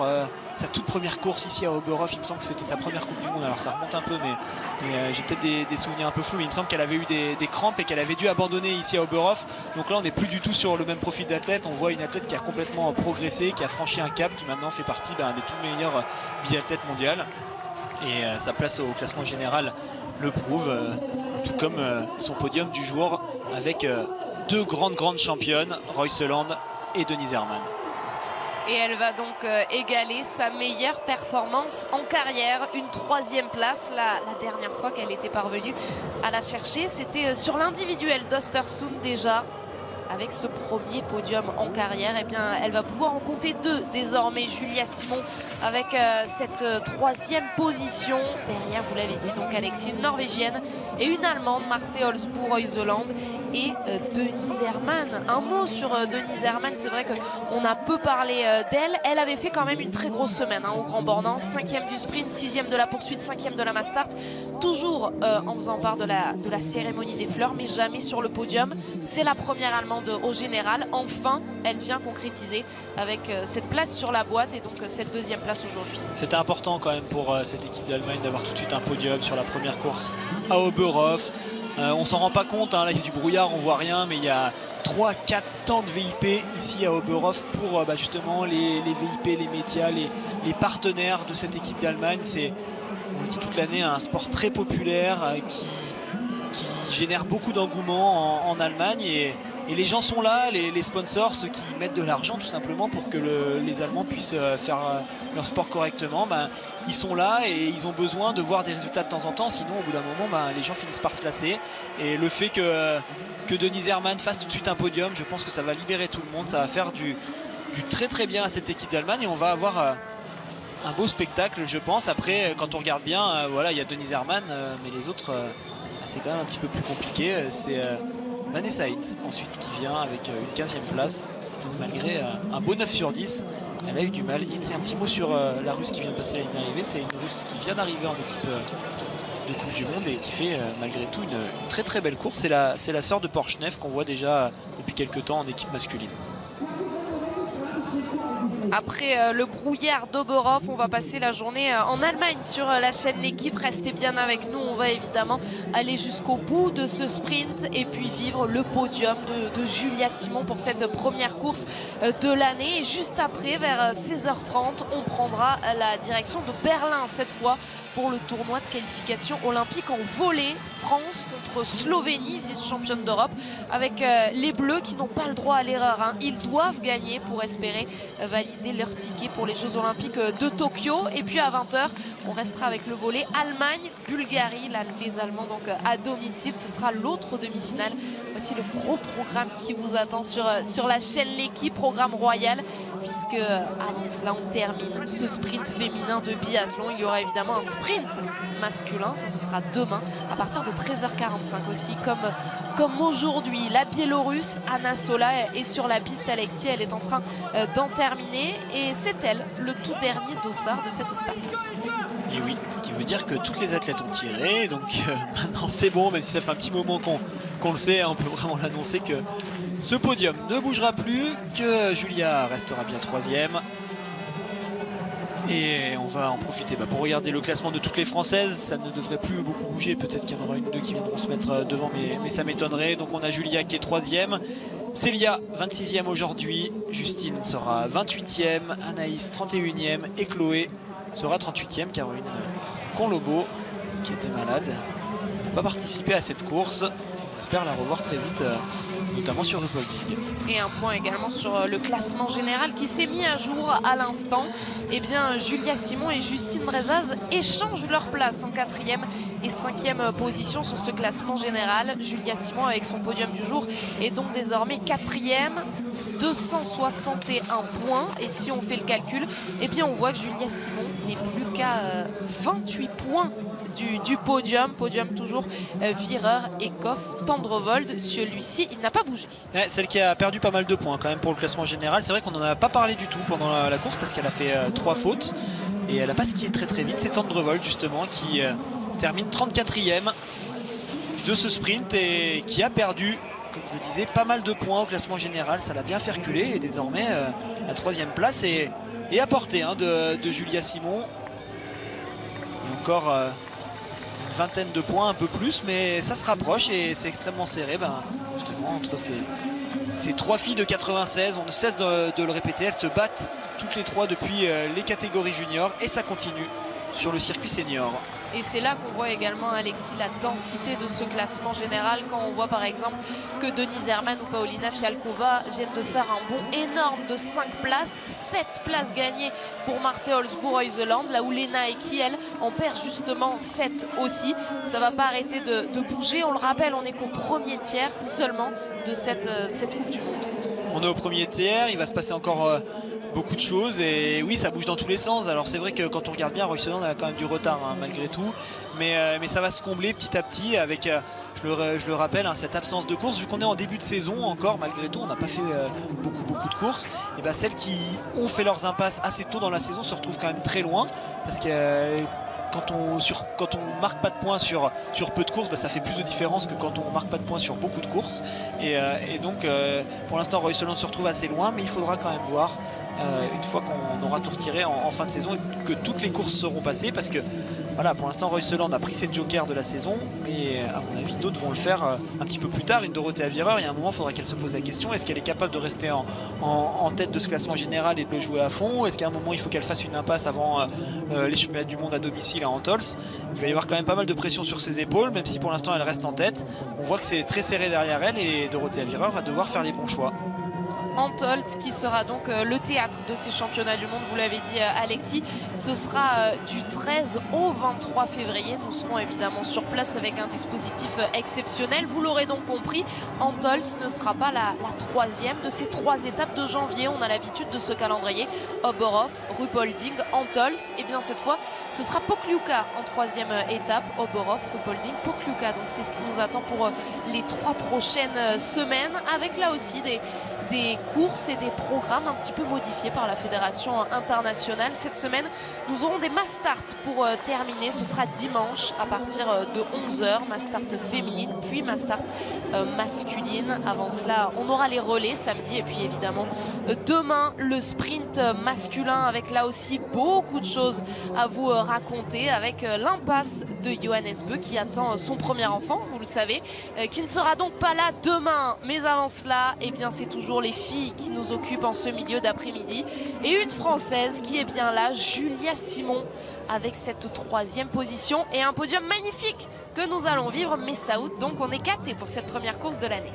sa toute première course ici à Oberhof, il me semble que c'était sa première Coupe du Monde, alors ça remonte un peu mais j'ai peut-être des souvenirs un peu flous, mais il me semble qu'elle avait eu des crampes et qu'elle avait dû abandonner ici à Oberhof. Donc là on n'est plus du tout sur le même profil d'athlète, on voit une athlète qui a complètement progressé, qui a franchi un cap, qui maintenant fait partie des tout meilleurs biathlètes mondiales et sa place au classement général le prouve, tout comme son podium du jour avec deux grandes championnes, Royseland et Denise Herrmann. Et elle va donc égaler sa meilleure performance en carrière, une 3e place. La dernière fois qu'elle était parvenue à la chercher, c'était sur l'individuel d'Östersund déjà. Avec ce premier podium en carrière, et bien, elle va pouvoir en compter 2 désormais, Julia Simon, avec cette 3e position. Derrière, vous l'avez dit, donc Alexis, une Norvégienne et une Allemande, Marte Holzboe-Reuseland et Denise Herrmann. Un mot sur Denise Herrmann, c'est vrai qu'on a peu parlé d'elle. Elle avait fait quand même une très grosse semaine au Grand Bornand, 5e du sprint, 6e de la poursuite, 5e de la mass start. Toujours en faisant part de la cérémonie des fleurs, mais jamais sur le podium. C'est la première Allemande au général. Enfin, elle vient concrétiser avec cette place sur la boîte et donc cette 2e place aujourd'hui. C'était important quand même pour cette équipe d'Allemagne d'avoir tout de suite un podium sur la première course à Oberhof. On s'en rend pas compte, là il y a du brouillard, on voit rien, mais il y a 3-4 temps de VIP ici à Oberhof pour justement les VIP, les médias, les partenaires de cette équipe d'Allemagne. C'est, on le dit toute l'année, un sport très populaire qui génère beaucoup d'engouement en Allemagne et les gens sont là, les sponsors, ceux qui mettent de l'argent tout simplement pour que les Allemands puissent faire leur sport correctement, ils sont là et ils ont besoin de voir des résultats de temps en temps, sinon au bout d'un moment les gens finissent par se lasser. Et le fait que Denise Herrmann fasse tout de suite un podium, je pense que ça va libérer tout le monde, ça va faire du très très bien à cette équipe d'Allemagne et on va avoir un beau spectacle, je pense. Après, quand on regarde bien, voilà, il y a Denise Herrmann, mais les autres, c'est quand même un petit peu plus compliqué. C'est Vanessa Hitz ensuite qui vient avec une 15e place, malgré un beau 9 sur 10. Elle a eu du mal. Hitz, un petit mot sur la Russe qui vient de passer la ligne d'arrivée. C'est une Russe qui vient d'arriver en équipe de Coupe du Monde et qui fait malgré tout une très très belle course. C'est la sœur de Porchnev qu'on voit déjà depuis quelques temps en équipe masculine. Après le brouillard d'Oberhof, on va passer la journée en Allemagne sur la chaîne L'équipe. Restez bien avec nous, on va évidemment aller jusqu'au bout de ce sprint et puis vivre le podium de Julia Simon pour cette première course de l'année. Et juste après, vers 16h30, on prendra la direction de Berlin cette fois pour le tournoi de qualification olympique en volley. France contre Slovénie, vice-championne d'Europe, avec les Bleus qui n'ont pas le droit à l'erreur. Hein. Ils doivent gagner pour espérer valider leur ticket pour les Jeux Olympiques de Tokyo. Et puis à 20h, on restera avec le volley Allemagne, Bulgarie, les Allemands donc à domicile. Ce sera l'autre demi-finale. Voici le gros programme qui vous attend sur la chaîne L'équipe, programme royal, puisque Alice, là on termine ce sprint féminin de biathlon. Il y aura évidemment un sprint masculin, ça ce sera demain à partir de 13h45 aussi, comme aujourd'hui. La Biélorusse Anna Sola est sur la piste. Alexis, elle est en train d'en terminer et c'est elle le tout dernier dossard de cette start list. Et oui, ce qui veut dire que toutes les athlètes ont tiré, donc maintenant c'est bon, même si ça fait un petit moment qu'on le sait, hein, on peut vraiment l'annoncer que ce podium ne bougera plus, que Julia restera bien 3e. Et on va en profiter pour regarder le classement de toutes les Françaises. Ça ne devrait plus beaucoup bouger. Peut-être qu'il y en aura une ou deux qui viendront se mettre devant, mais ça m'étonnerait. Donc on a Julia qui est 3e. Célia 26e aujourd'hui. Justine sera 28e. Anaïs 31e. Et Chloé sera 38e. Caroline Conlobo, qui était malade, n'a pas participé à cette course. On espère la revoir très vite, notamment sur le podium. Et un point également sur le classement général qui s'est mis à jour à l'instant. Eh bien, Julia Simon et Justine Brezaz échangent leur place en 4e et 5e position sur ce classement général. Julia Simon, avec son podium du jour, est donc désormais 4e, 261 points. Et si on fait le calcul, eh bien, on voit que Julia Simon n'est plus qu'à 28 points du podium toujours Wierer, Eckhoff, Tendrevold. Celui-ci, il n'a pas bougé. Ouais, celle qui a perdu pas mal de points quand même pour le classement général. C'est vrai qu'on n'en a pas parlé du tout pendant la course parce qu'elle a fait 3 fautes et elle n'a pas skié très vite. C'est Tendrevold justement qui termine 34e de ce sprint et qui a perdu, comme je le disais, pas mal de points au classement général. Ça l'a bien fait reculer et désormais la 3e place est à portée de Julia Simon. Et encore une vingtaine de points, un peu plus, mais ça se rapproche et c'est extrêmement serré justement entre ces 3 filles de 96. On ne cesse de le répéter, elles se battent toutes les 3 depuis les catégories juniors et ça continue sur le circuit senior. Et c'est là qu'on voit également, Alexis, la densité de ce classement général quand on voit par exemple que Denise Herrmann ou Paulina Fialkova viennent de faire un bond énorme de 5 places, 7 places gagnées pour Marte Holzbourg-Heuseland, là où Lena Eki, elle, en perd justement 7 aussi. Ça va pas arrêter de bouger. On le rappelle, on n'est qu'au premier tiers seulement de cette Coupe du Monde. On est au premier tiers, il va se passer encore beaucoup de choses et oui, ça bouge dans tous les sens. Alors c'est vrai que quand on regarde bien, Reuseland a quand même du retard malgré tout, mais ça va se combler petit à petit avec, je le rappelle, cette absence de course. Vu qu'on est en début de saison encore, malgré tout, on n'a pas fait beaucoup de courses. Et celles qui ont fait leurs impasses assez tôt dans la saison se retrouvent quand même très loin parce que quand on marque pas de points sur peu de courses, ça fait plus de différence que quand on marque pas de points sur beaucoup de courses. Et donc pour l'instant Reuseland se retrouve assez loin, mais il faudra quand même voir une fois qu'on aura tout retiré en fin de saison et que toutes les courses seront passées, parce que voilà, pour l'instant Reuseland a pris ses jokers de la saison, mais à mon avis d'autres vont le faire un petit peu plus tard. Une Dorothea Wierer, il y a un moment il faudra qu'elle se pose la question, est-ce qu'elle est capable de rester en tête de ce classement général et de le jouer à fond? Est-ce qu'à un moment il faut qu'elle fasse une impasse avant les championnats du monde à domicile à Antols? Il va y avoir quand même pas mal de pression sur ses épaules, même si pour l'instant elle reste en tête. On voit que c'est très serré derrière elle et Dorothea Wierer va devoir faire les bons choix. Antholz qui sera donc le théâtre de ces championnats du monde. Vous l'avez dit Alexis, ce sera du 13 au 23 février. Nous serons évidemment sur place avec un dispositif exceptionnel. Vous l'aurez donc compris, Antholz ne sera pas la troisième de ces 3 étapes de janvier. On a l'habitude de ce calendrier. Oberhof, Ruhpolding, Antholz. Et bien cette fois, ce sera Pokljuka en 3e étape. Oberhof, Ruhpolding, Pokljuka. Donc c'est ce qui nous attend pour les 3 prochaines semaines, avec là aussi des courses et des programmes un petit peu modifiés par la Fédération internationale. Cette semaine, nous aurons des mass start pour terminer. Ce sera dimanche à partir de 11h, mass start féminine, puis mass start masculine. Avant cela, on aura les relais samedi et puis évidemment demain le sprint masculin, avec là aussi beaucoup de choses à vous raconter, avec l'impasse de Johannes Bö qui attend son premier enfant, vous le savez, qui ne sera donc pas là demain. Mais avant cela, eh bien c'est toujours les filles qui nous occupent en ce milieu d'après-midi, et une Française qui est bien là, Julia Simon, avec cette 3e position et un podium magnifique que nous allons vivre. Messaoud, donc on est gâtés pour cette première course de l'année.